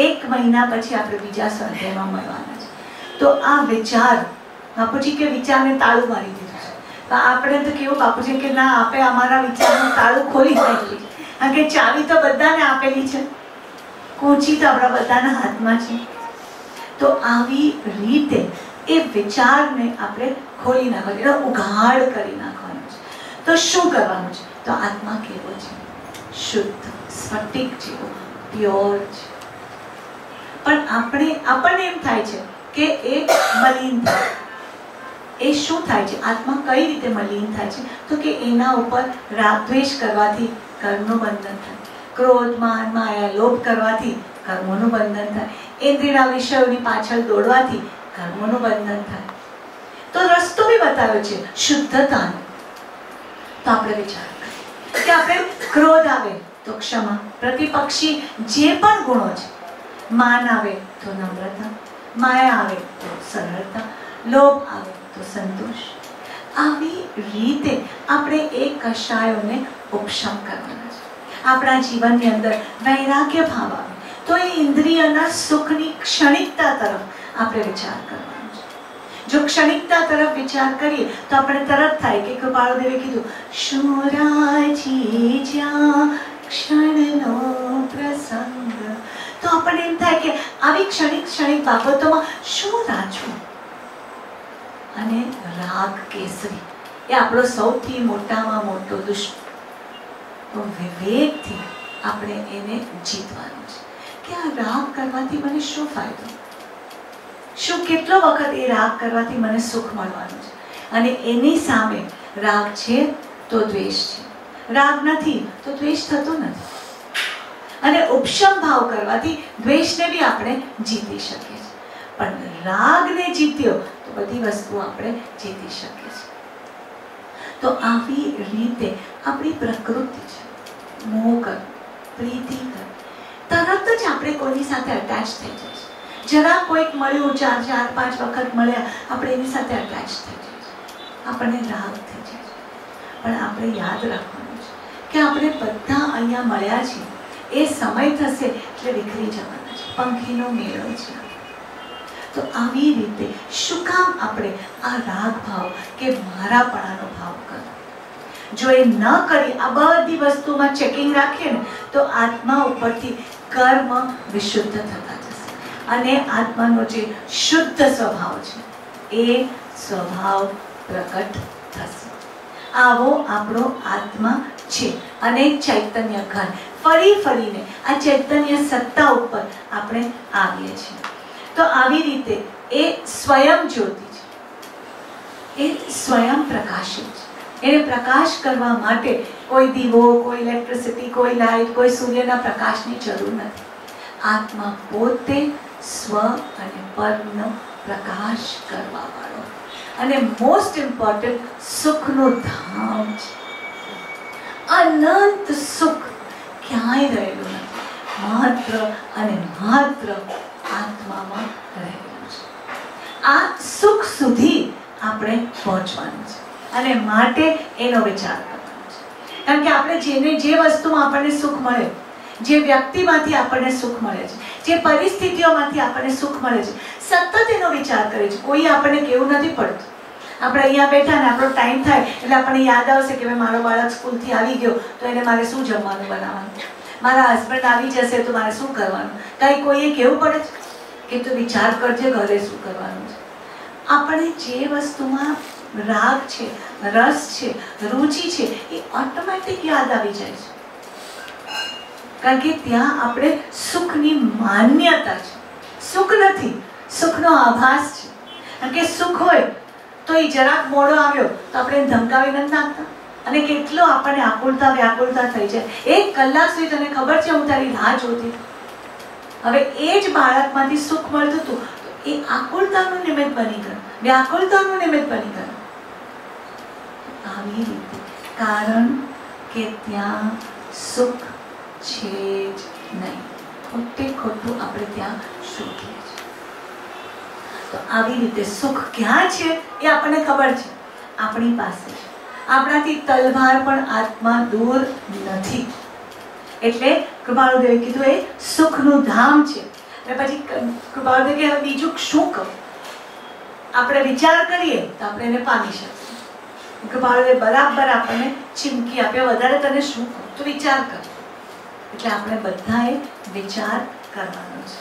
1 મહિના પછી આપણે બીજા સ્વાધ્યાયમાં મળવાના છે. તો આ વિચાર, બાપુજી કે વિચારને તાળું મારી દીધું છે. તો આપણે તો કેવું, બાપુજી કે ના, આપે અમારા વિચારનું તાળું ખોલી નાખી. કારણ કે ચાવી તો બધાને આપેલી છે, કુંચી તો આપણા બધાના હાથમાં છે. તો આવી રીતે એ વિચારને આપણે ખોલી નાખવાનો, એનો ઉઘાડ કરી નાખવાનો છે. તો શું કરવાનું છે? તો આત્મા કેવો છે? શુદ્ધ, સ્ફટિક જેવો, પ્યોર છે. પણ આપણને એમ થાય છે કે એ મલિન થાય. એ શું થાય છે? આત્મા કઈ રીતે મલિન થાય છે? તો કે એના ઉપર રાગ દ્વેષ કરવાથી કર્મનું બંધન થાય, ક્રોધ માન માયા લોભ કરવાથી કર્મોનું બંધન થાય, ઇન્દ્રિયના વિષયોની પાછળ દોડવાથી કર્મોનું બંધન થાય. તો રસ્તો બી બતાવ્યો છે શુદ્ધતાનો. તો આપણે વિચાર કરીએ કે આપણે ક્રોધ આવે તો ક્ષમા, પ્રતિપક્ષી જે પણ ગુણો છે, માન આવે તો નમ્રતા, માયા આવે તો સરળતા, લોભ આવે તો સંતોષ. આવી રીતે આપણે એ કષાયોને ઉપશમ કરવાના છે. આપણા જીવનની અંદર વૈરાગ્ય ભાવ આવે તો એ ઇન્દ્રિયના સુખની ક્ષણિકતા તરફ આપણે વિચાર કરવાનો છે. જો ક્ષણિકતા તરફ વિચાર કરીએ તો આપણે તરત થાય કે કૃપાળુદેવે કીધું, શું રાજી જ્યાં ક્ષણનો પ્રસંગ. તો આપણને એમ થાય કે આવી ક્ષણિક બાબતોમાં શું રાચવું? અને રાગ કેસરી એ આપણો સૌથી મોટામાં મોટો દુશ્મન. તો વિવેકથી આપણે એને જીતવાનું છે કે આ રાગ કરવાથી મને શું ફાયદો, શું કેટલો વખત એ રાગ કરવાથી મને સુખ મળવાનું છે. અને એની સામે રાગ છે તો દ્વેષ છે, રાગ નથી તો દ્વેષ થતો નથી. અને ઉપશમ ભાવ કરવાથી દ્વેષને બી આપણે જીતી શકીએ છીએ. પણ રાગને જીત્યો તો બધી વસ્તુ આપણે જીતી શકીએ છીએ. તો આવી રીતે આપણી પ્રકૃતિ છે. મોહ કર, પ્રીતિ કર, તરત જ આપણે કોઈની સાથે અટેચ થઈ જઈશ. જરા કોઈક મળ્યું, 4-5 વખત મળ્યા, આપણે એની સાથે અટેચ થઈ જઈશ, આપણને રાગ થઈ જાય. પણ આપણે યાદ રાખવાનું છે કે આપણે બધા અહીંયા મળ્યા છીએ, એ સમય થશે એટલે વિખરી જવાના છે. પંખીનો મેળો છે. તો આવી રીતે શું કામ આપણે આ રાગ ભાવ કે મારાપણાનો ભાવ કરવો? જો એ ન કરી આ બધી વસ્તુમાં ચેકિંગ રાખીએ ને તો આત્મા ઉપરથી કર્મ વિશુદ્ધ થતા જશે અને આત્માનો જે શુદ્ધ સ્વભાવ છે એ સ્વભાવ પ્રકટ થશે. આવો આપણો આત્મા છે અને ચૈતન્ય ઘન. ફરી ફરીને આ ચૈતન્ય સત્તા ઉપર આપણે આવીએ છીએ. તો આવી રીતે એ સ્વયં જ્યોતિ છે, એ સ્વયં પ્રકાશિત છે. એને પ્રકાશ કરવા માટે કોઈ દીવો, કોઈ ઇલેક્ટ્રિસિટી, કોઈ લાઇટ, કોઈ સૂર્યના પ્રકાશની જરૂર નથી. આત્મા પોતે સ્વ અને પરનો પ્રકાશ કરવા વાળો અને મોસ્ટ ઇમ્પોર્ટન્ટ સુખનું ધામ છે. અનંત સુખ ક્યાંય રહેલું નથી, માત્ર અને માત્ર આત્મામાં રહેલું છે. આ સુખ સુધી આપણે પહોંચવાનું છે અને માટે એનો વિચાર કરવાનો છે. કારણ કે આપણે જે વસ્તુમાં આપણને સુખ મળે, જે વ્યક્તિમાંથી આપણને સુખ મળે છે, જે પરિસ્થિતિઓમાંથી આપણને સુખ મળે છે, સતત એનો વિચાર કરે છે. કોઈ આપણને કેવું નથી પડતું. આપણે અહીંયા બેઠા ને આપણો ટાઈમ થાય એટલે આપણને યાદ આવશે કે ભાઈ મારો બાળક સ્કૂલથી આવી ગયો તો એને મારે શું જમવાનું બનાવવાનું, મારા હસબન્ડ આવી જશે તો મારે શું કરવાનું. કંઈ કોઈએ કેવું પડે છે કે તું વિચાર કરજે ઘરે શું કરવાનું છે. આપણે જે વસ્તુમાં રાગ છે, રસ છે, રુચિ છે એ ઓટોમેટિક યાદ આવી જાય છે. કારણ કે ત્યાં આપણે સુખની માન્યતા છે. સુખ નથી, સુખનો આભાસ છે. કારણ કે સુખ હોય તો એ જરાક મોડો આવ્યો તો આપણે ધમકાવી નથી નાખતા અને કેટલો આપણને આકુલતા વ્યાકુલતા થઈ જાય. 1 કલાક સુધી તને ખબર છે હું તારી રાહ જોતી. હવે એ જ બાળકમાંથી સુખ મળતું હતું તો એ આકુલતાનું નિમિત્ત બની ગયું, વ્યાકુલતાનું નિમિત્ત બની ગયું. આવી રીતે કારણ કે ત્યાં સુખ છે જ નહીં, ખોટે ખોટું આપણે ત્યાં શોધીએ છીએ. તો આવી રીતે સુખ ક્યાં છે એ આપણને ખબર છે, આપણી પાસે છે. આપણાથી તલવાર પણ આત્મા દૂર નથી. એટલે કૃપાળુદેવે કીધું એ સુખનું ધામ છે. અને પછી કૃપાળુદેવ કે હવે બીજું શું કહું? આપણે વિચાર કરીએ તો આપણે એને પામી શકીએ. કૃપાળુદેવ બરાબર આપણને ચીમકી આપે, વધારે તને શું કહું, તું વિચાર કર. એટલે આપણે બધાએ વિચાર કરવાનો છે.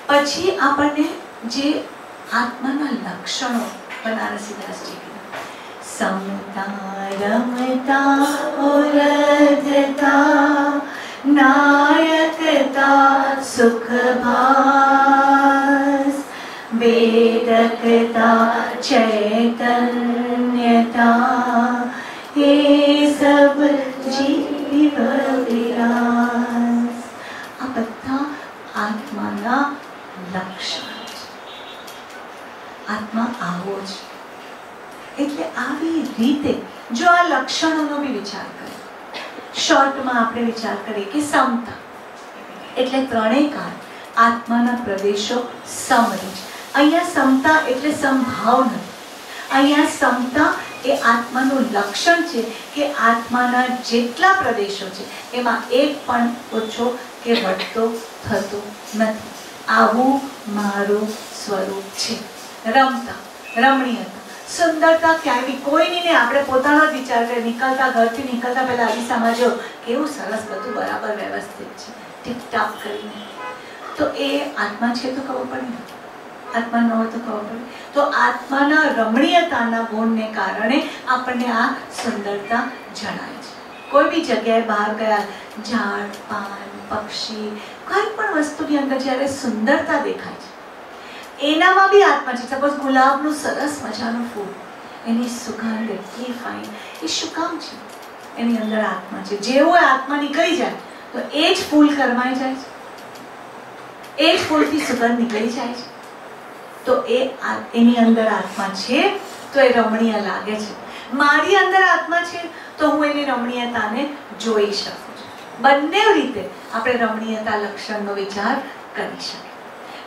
પછી આપણને જે આત્માના લક્ષણો બનારસીદાસજી કીધા, સમતા રમતા ઉરધતા નાયકતા સુખભાસ વેદકતા ચૈતન્યતા એ સબ જીવ વિલાસ. આ બધા આત્માના લક્ષણ છે. આત્મા આવો છે. એટલે આવી રીતે જો આ લક્ષણોનો બી વિચાર કરીએ, શોર્ટમાં આપણે વિચાર કરીએ કે સમતા એટલે ત્રણેય કાળ આત્માના પ્રદેશો સમરી છે. અહીંયા સમતા એટલે સમભાવ નથી. અહીંયા સમતા એ આત્માનું લક્ષણ છે કે આત્માના જેટલા પ્રદેશો છે એમાં એક પણ ઓછો કે વધતો થતો નથી. આવું મારું સ્વરૂપ છે. રમતા, રમણીયતા, સુંદરતા ક્યાંય બી કોઈની નહીં, આપણે પોતાનો જ વિચાર કરીએ. નીકળતા ઘરથી નીકળતા પહેલા અરીસામાં જો કેવું સરસ બધું બરાબર વ્યવસ્થિત છે, ટીપટાપ કરીને. તો એ આત્મા છે તો ખબર પડે ને, આત્મા ન હોય તો ખબર પડે. તો આત્માના રમણીયતાના ગુણને કારણે આપણને આ સુંદરતા જણાય છે. કોઈ બી જગ્યાએ બહાર ગયા, ઝાડ, પાન, પક્ષી, કોઈ પણ વસ્તુની અંદર જ્યારે સુંદરતા દેખાય છે એનામાં બી આત્મા છે. સપોઝ ગુલાબનું સરસ મજાનું ફૂલ, એની સુગંધ એટલી ફાઇન, એ શું કામ છે? એની અંદર આત્મા છે. જેવો આત્મા નીકળી જાય તો એ જ ફૂલ કરમાઈ જાય છે, એ જ ફૂલથી સુગંધ નીકળી જાય છે. તો એની અંદર આત્મા છે તો એ રમણીય લાગે છે. મારી અંદર આત્મા છે તો હું એની રમણીયતાને જોઈ શકું છું. બંને રીતે આપણે રમણીયતા લક્ષણનો વિચાર કરી શકીએ.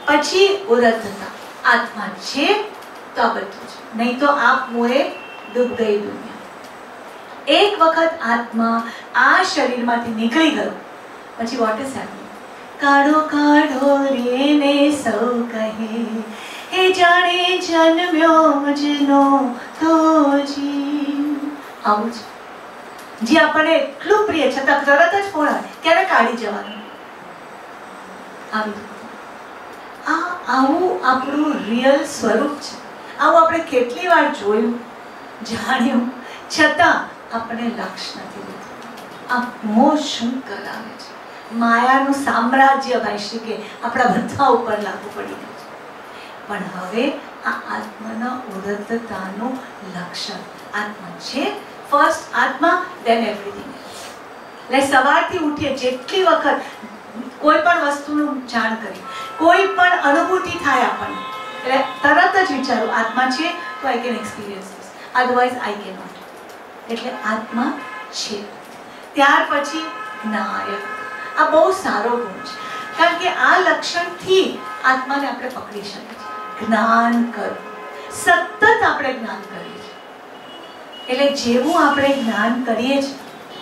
પછી ઉરધતા, આત્મા છે તો આ બધું છે, નહીં તો આપ મોએ ડૂબ ગઈ દુનિયા. એક વખત આત્મા આ શરીરમાંથી નીકળી ગયો પછી વોટ ઇઝ હેપનિંગ? કાઢો કાઢો રે ને સૌ કહે, એ જાણે જન્મ્યો જનો તો જી. આવું છે. જે આપણને એટલું પ્રિય છતાં તરત જ ફોન આવે ક્યારે કાઢી જવાનું. આવું આપણું રિયલ સ્વરૂપ છે. આવું આપણે કેટલી વાર જોયું, જાણ્યું, છતાં આપણે લક્ષ્ય નથી લીધું. આ મોહ શું કરાવે છે? માયાનું સામ્રાજ્ય ભાઈ કે આપણા બધા ઉપર લાગુ પડી ગયું છે. પણ હવે આ આત્માના ઉદ્ધતતાનું લક્ષણ આત્મા છે. ફર્સ્ટ આત્મા, ધેન એવરીથિંગ. એટલે સવારથી ઉઠીએ જેટલી વખત કોઈ પણ વસ્તુનું જાણ કરી, કોઈ પણ અનુભૂતિ થાય આપણને, એટલે તરત જ વિચારો આત્મા છે તો I can experience this, otherwise I can not. એટલે આત્મા છે. ત્યાર પછી જ્ઞાયક. આ બહુ સારો ગુણ છે, કારણ કે આ લક્ષણથી આત્માને આપણે પકડી શકીએ છીએ. જ્ઞાન કરવું, સતત આપણે જ્ઞાન કરીએ છીએ. એટલે જેવું આપણે જ્ઞાન કરીએ છીએ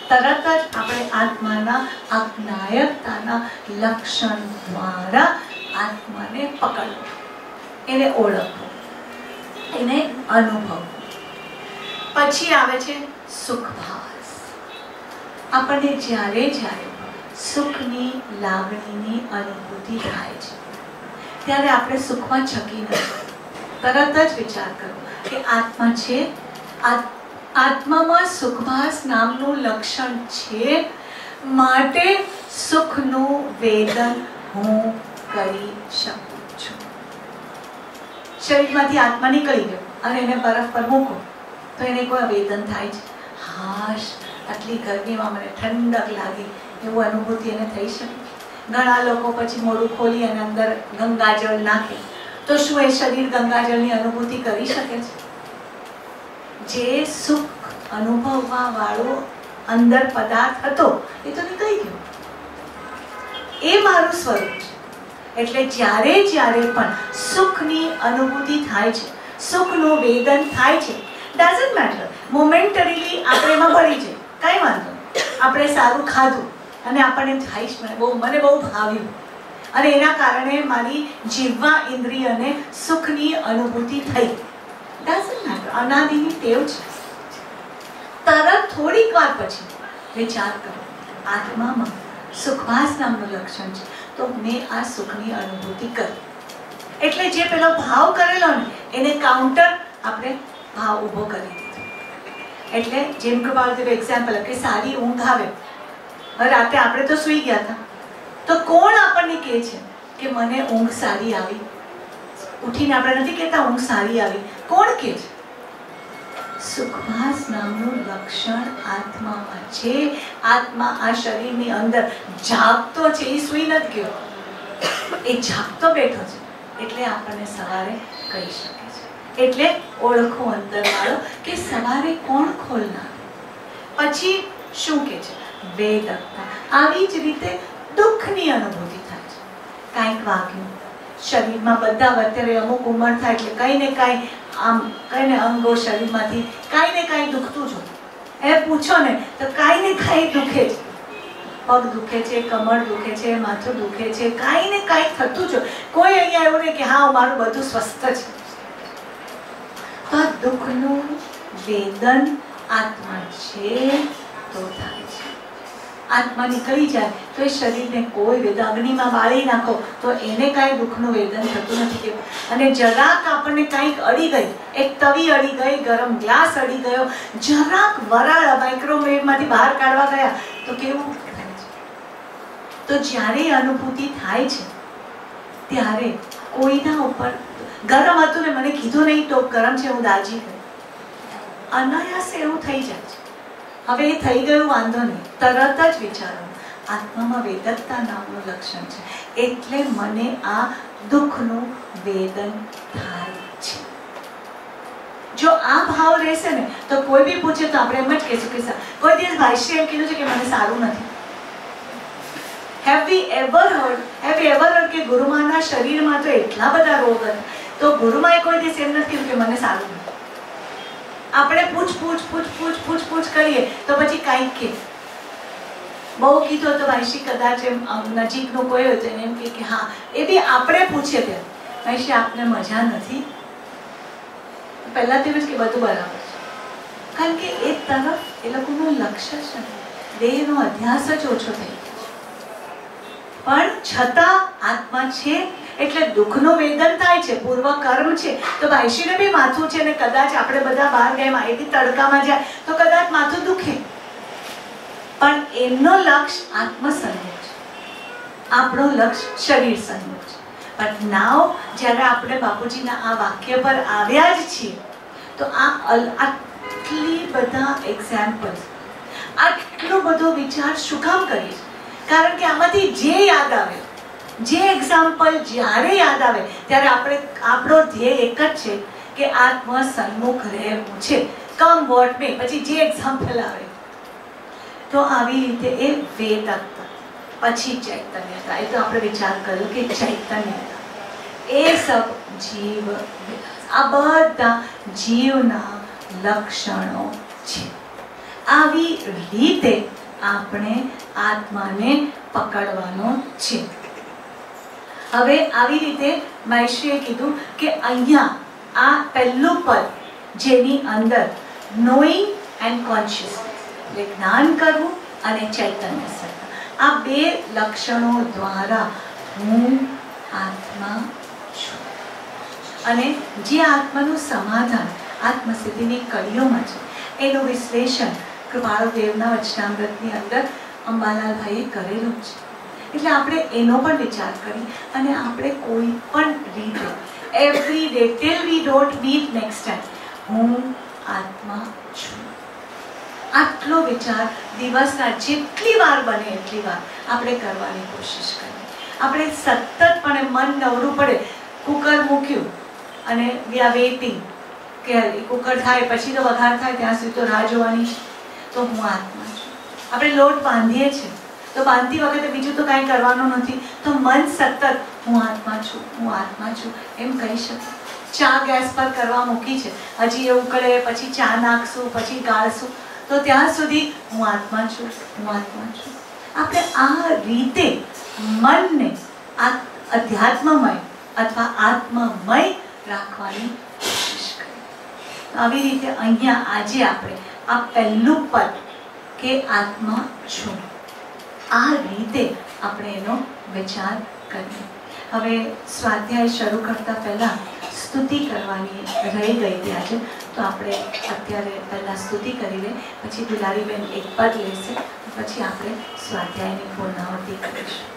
તરત જ આપણે આત્માના આ જ્ઞાયકતાના લક્ષણ દ્વારા આત્માને પકડવું, એને ઓળખવું, એને અનુભવવું. પછી આવે છે સુખભાસ. આપણને જ્યારે જ્યારે સુખની લાગણીની અનુભૂતિ થાય છે ત્યારે આપણે સુખમાં છકી નથી. તરત જ વિચાર કરો કે આત્મા છે. આત્મામાં સુખભાસ નામનું લક્ષણ છે, માટે સુખનું વેદન હું કરી શકું છું. શરીરમાંથી આત્મા નીકળી ગયો અને એને બરફ પર મૂકો તો એને કોઈ વેદન થાય છે. હાશ, આટલી ગરમીમાં મને ઠંડક લાગી એવું અનુભૂતિ એને થઈ શકે. ઘણા લોકો પછી મોઢું ખોલી અને અંદર ગંગાજળ નાખે તો શું એ શરીર ગંગાજળની અનુભૂતિ કરી શકે છે? જે સુખ અનુભવવા વાળો અંદર પદાર્થ હતો એ તો નીકળી ગયો. એ મારું સ્વરૂપ છે. એટલે જ્યારે જ્યારે પણ સુખની અનુભૂતિ થાય છે, સુખનું વેદન થાય છે, ડઝન્ટ મેટર, મોમેન્ટરીલી આપણે એમાં ભળી જાય, કાંઈ વાંધો નહીં. આપણે સારું ખાધું અને આપણને થાય મને બહુ ભાવ્યું અને એના કારણે મારી જીવવા ઇન્દ્રિયને સુખની અનુભૂતિ થઈ. ડઝન્ટ મેટર, અનાદિની ટેવ છે. તરત થોડીક વાર પછી વિચાર કરો, આત્મામાં સુખભાસ નામનું લક્ષણ છે તો મેં આ સુખની અનુભૂતિ કરી. એટલે જે પેલો ભાવ કરેલો ને એને કાઉન્ટર આપણે ભાવ ઊભો કરી દીધો. એટલે જેમ કે એક્ઝામ્પલ કે સારી ઊંઘ આવે, હવે રાતે આપણે તો સૂઈ ગયા હતા તો કોણ આપણને કહે છે કે મને ઊંઘ સારી આવી? ઉઠીને આપણે નથી કહેતા ઊંઘ સારી આવી. કોણ કહે છે? સુખભાસ નામનું લક્ષણ આત્મામાં છે. આત્મા આ શરીરની અંદર જાગતો છે, એ સૂઈ નથી ગયો, એ જાગતો બેઠો છે. એટલે આપણને સવારે કહી શકે છે. એટલે ઓળખો અંદર વાળો કે સવારે કોણ ખોલનાર. પછી શું કે છે? વેદકતા. આવી જ રીતે દુઃખની અનુભૂતિ થાય છે. કાંઈક વાગ્યું શરીરમાં, બધા અત્યારે અમુક ઉંમર થાય એટલે કંઈ ને કાંઈ આમ કંઈ ને અંગો શરીરમાંથી કાંઈ ને કાંઈ દુખતું જ હોય. એ પૂછો ને તો કાંઈ ને કાંઈ દુખે છે. પગ દુખે છે, કમર દુખે છે, માથું દુખે છે, કાંઈ ને કાંઈ થતું જ હોય. કોઈ અહીંયા એવું નહીં કે હા મારું બધું સ્વસ્થ છે. તો આ દુઃખનું વેદન આત્મા છે તો થાય છે. આત્મા નીકળી જાય તો એ શરીરને કોઈ વેદન, અગ્નિમાં બાળી નાખો તો એને કાંઈ દુઃખનું વેદન થતું નથી કેવું. અને જરાક આપણને કાંઈક અડી ગઈ, એક તવી અડી ગઈ, ગરમ ગ્લાસ અડી ગયો, જરાક વરાળ માઇક્રોવેવમાંથી બહાર કાઢવા ગયા તો કેવું થાય છે. તો જ્યારે અનુભૂતિ થાય છે ત્યારે કોઈના ઉપર ગરમ હતું ને મને કીધું નહીં તો ગરમ છે હું દાજી ગઈ, અનાયાસે એવું થઈ જાય છે. હવે એ થઈ ગયું વાંધો નહીં, તરત જ વિચારો આત્મામાં વેદકતા નામનું લક્ષણ છે એટલે મને આ દુઃખનું વેદન થાય છે. જો આ ભાવ રહેશે ને તો કોઈ બી પૂછે તો આપણે એમ જ કહીશું કે કોઈ દિવસ ભાઈશ્રી એમ કીધું છે કે મને સારું નથી? હેવ વી એવર હર્ડ કે ગુરુમાના શરીરમાં તો એટલા બધા રોગ હતા તો ગુરુમાએ કોઈ દિવસ એમ નથી કીધું કે મને સારું નથી? આપણે પૂછ કરીએ તો પછી કાંઈક કે બહુ કીધું તો ભાઈશ્રી કદાચ એમ નજીકનું કોઈ હોય તો એને એમ કે હા, એ બી આપણે પૂછીએ ત્યારે ભાઈશ્રી આપને મજા નથી? પહેલા તો એવું જ કે બધું બરાબર છે. કારણ કે એ તરફ એ લોકોનું લક્ષ્ય છે, દેહનો અધ્યાસ જ ઓછો થઈ ગયો. પણ છતાં આત્મા છે એટલે દુઃખનું વેદન થાય છે, પૂર્વ કર્મ છે. તો ભાઈશીને બી માથું છે ને કદાચ આપણે બધા બહાર ગયા અહીંથી તડકામાં જાય તો કદાચ માથું દુખે, પણ એમનો લક્ષ્ય આત્મસંયોગ છે, આપણું લક્ષ્ય શરીર સંયોગ છે. બટ નાવ જ્યારે આપણે બાપુજીના આ વાક્ય પર આવ્યા જ છીએ તો આટલી બધા એક્ઝામ્પલ્સ, આટલો બધો વિચાર શું કામ કરીએ? કારણ કે આમાંથી જે યાદ આવે, જે એક્ઝામ્પલ જ્યારે યાદ આવે ત્યારે આપણો ધ્યેય એક જ છે કે આત્મ સન્મુખ રહેવું છે, કમ વોટ મે. પછી જે એક્ઝામ્પલ આવે તો આવી રીતે એ વેદ હતા, પછી ચૈતન્યતા. એ તો આપણે વિચાર કર્યો કે ચૈતન્યતા એ સબ જીવ, આ બધા જીવના લક્ષણો છે. આવી રીતે આપણે આત્માને પકડવાનો છે. હવે આવી રીતે મહેર્ષિએ કીધું કે અહીંયા આ પહેલું પદ જેની અંદર નોઈંગ એન્ડ કોન્શિયસનેસ, એટલે જ્ઞાન કરવું અને ચૈતન્ય સત્તા, આ બે લક્ષણો દ્વારા હું આત્મા છું. અને જે આત્માનું સમાધાન આત્મસિદ્ધિની કડીઓમાં છે એનું વિશ્લેષણ કૃપાળુદેવના વચનામૃતની અંદર અંબાલાલભાઈએ કરેલું છે. એટલે આપણે એનો પણ વિચાર કરી અને આપણે કોઈ પણ રીતે every day till we don't meet next time, હું આત્મા છું, આટલો વિચાર દિવસના જેટલી વાર બને એટલી વાર આપણે કરવાની કોશિશ કરીએ. આપણે સતતપણે મન નવરું પડે, કુકર મૂક્યું અને વી આર વેઇટિંગ કે કુકર થાય પછી તો વઘાર થાય ત્યાં સુધી તો રાહ જોવાની છે, તો હું આત્મા છું. આપણે લોટ બાંધીએ છીએ તો બાંધતી વખતે બીજું તો કાંઈ કરવાનું નથી, તો મન સતત હું આત્મા છું, હું આત્મા છું એમ કહી શકે. ચા ગેસ પર કરવા મૂકી છે, હજી એ ઉકળે, પછી ચા નાખશું, પછી ગાળશું, તો ત્યાં સુધી હું આત્મા છું, હું આત્મા છું. આપણે આ રીતે મનને અધ્યાત્મમય અથવા આત્મમય રાખવાની કોશિશ કરીએ. આવી રીતે અહીંયા આજે આપણે આ પહેલું પદ કે આત્મા છું, આ રીતે આપણે એનો વિચાર કરીએ. હવે સ્વાધ્યાય શરૂ કરતા પહેલા સ્તુતિ કરવાની રહી ગઈ હતી આજે, તો આપણે અત્યારે પહેલા સ્તુતિ કરી લઈએ, પછી દુલારીબેન એક પદ લેશે, પછી આપણે સ્વાધ્યાયની પૂર્ણાવૃત્તિ કરીશું.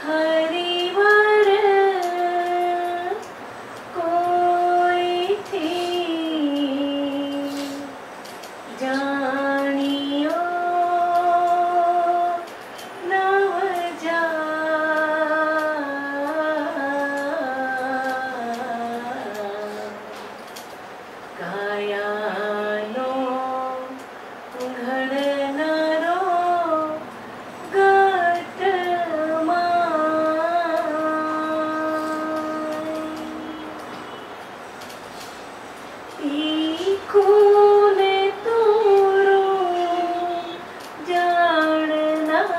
हरिवर कोई थी जानियो नव जा कायानो घडणारो कोने तोरो जाणनारो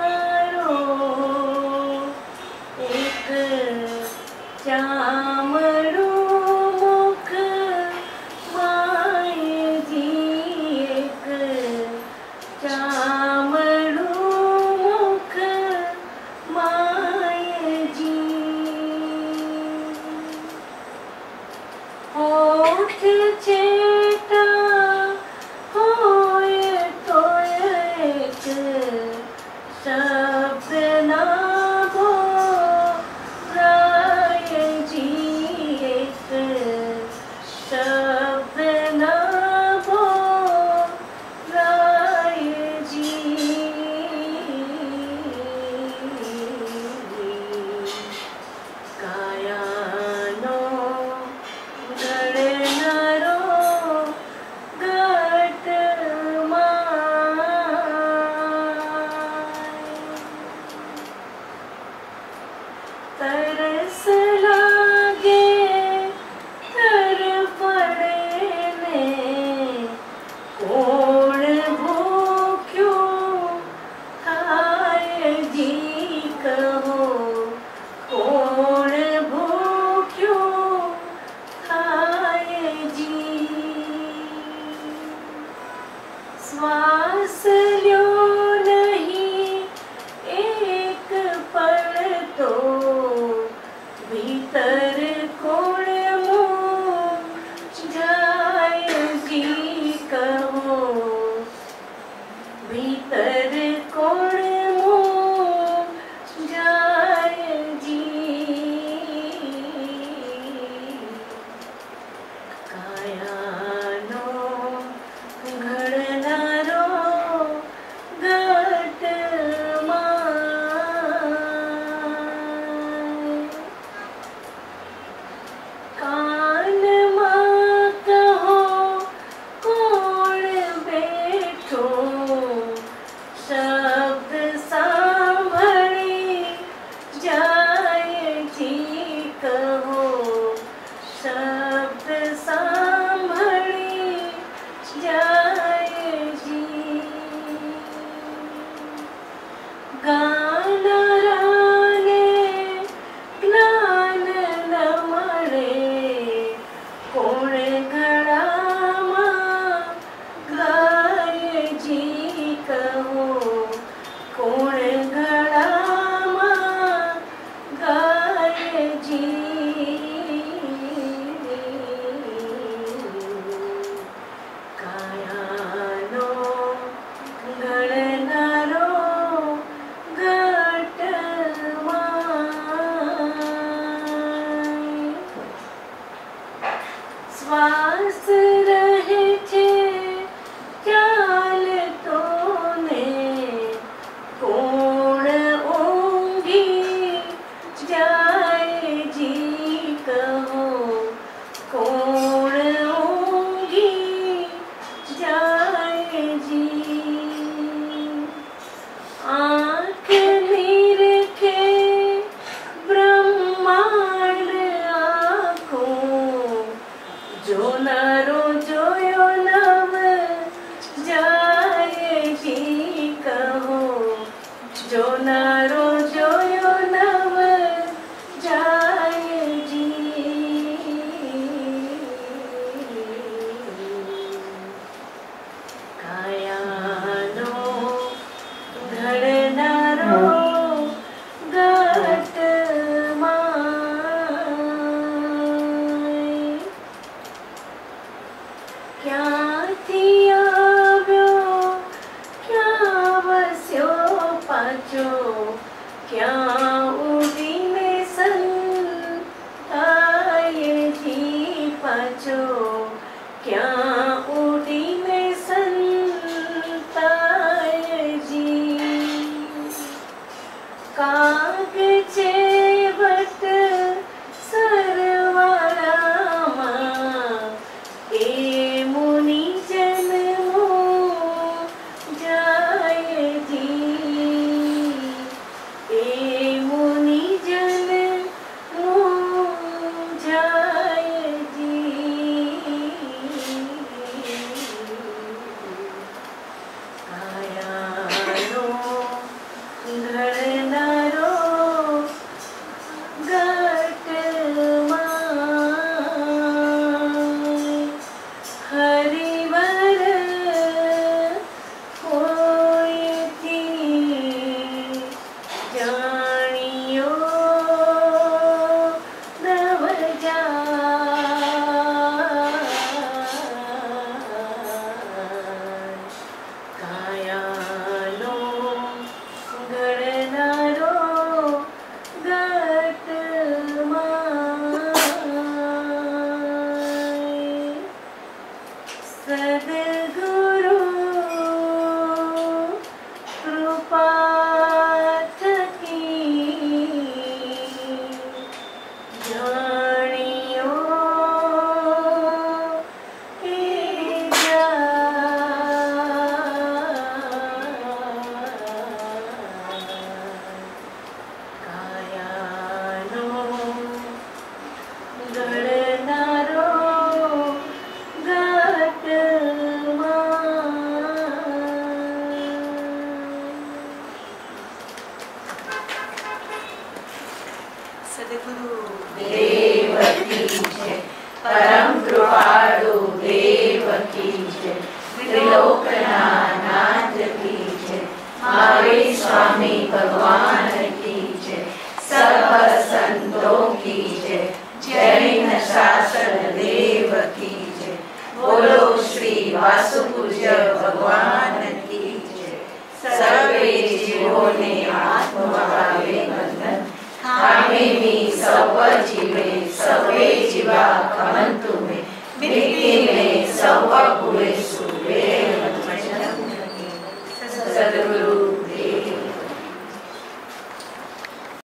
एक चामड़ो मुख मायजी एक चामड़ो मुख मायजी होठ चेटा होय तो एक शब्द ना बोलाय जी एक शब्द ना बोलाय जी कायानो घडणारो तरस लागे तर पड़े ने कोण भूख्यो खाय जी कहो कोण भूख्यो खाय जी श्वास ल्यो नहीं एक पल तो भी सद्गुरु देव की जय, परम कृपालु देव की जय, त्रिलोकनाथ की जय, महावीर स्वामी भगवान की जय, सब संतों की जय, जैन शास्त्र देव की जय, बोलो श्री वासुपूज्य भगवान की जय। सर्वे जीवों ने आत्मभावे बंधन कामेमी सर्व जीवे सर्वे जीवा कमंतु में, मिट्टी में सर्व भूले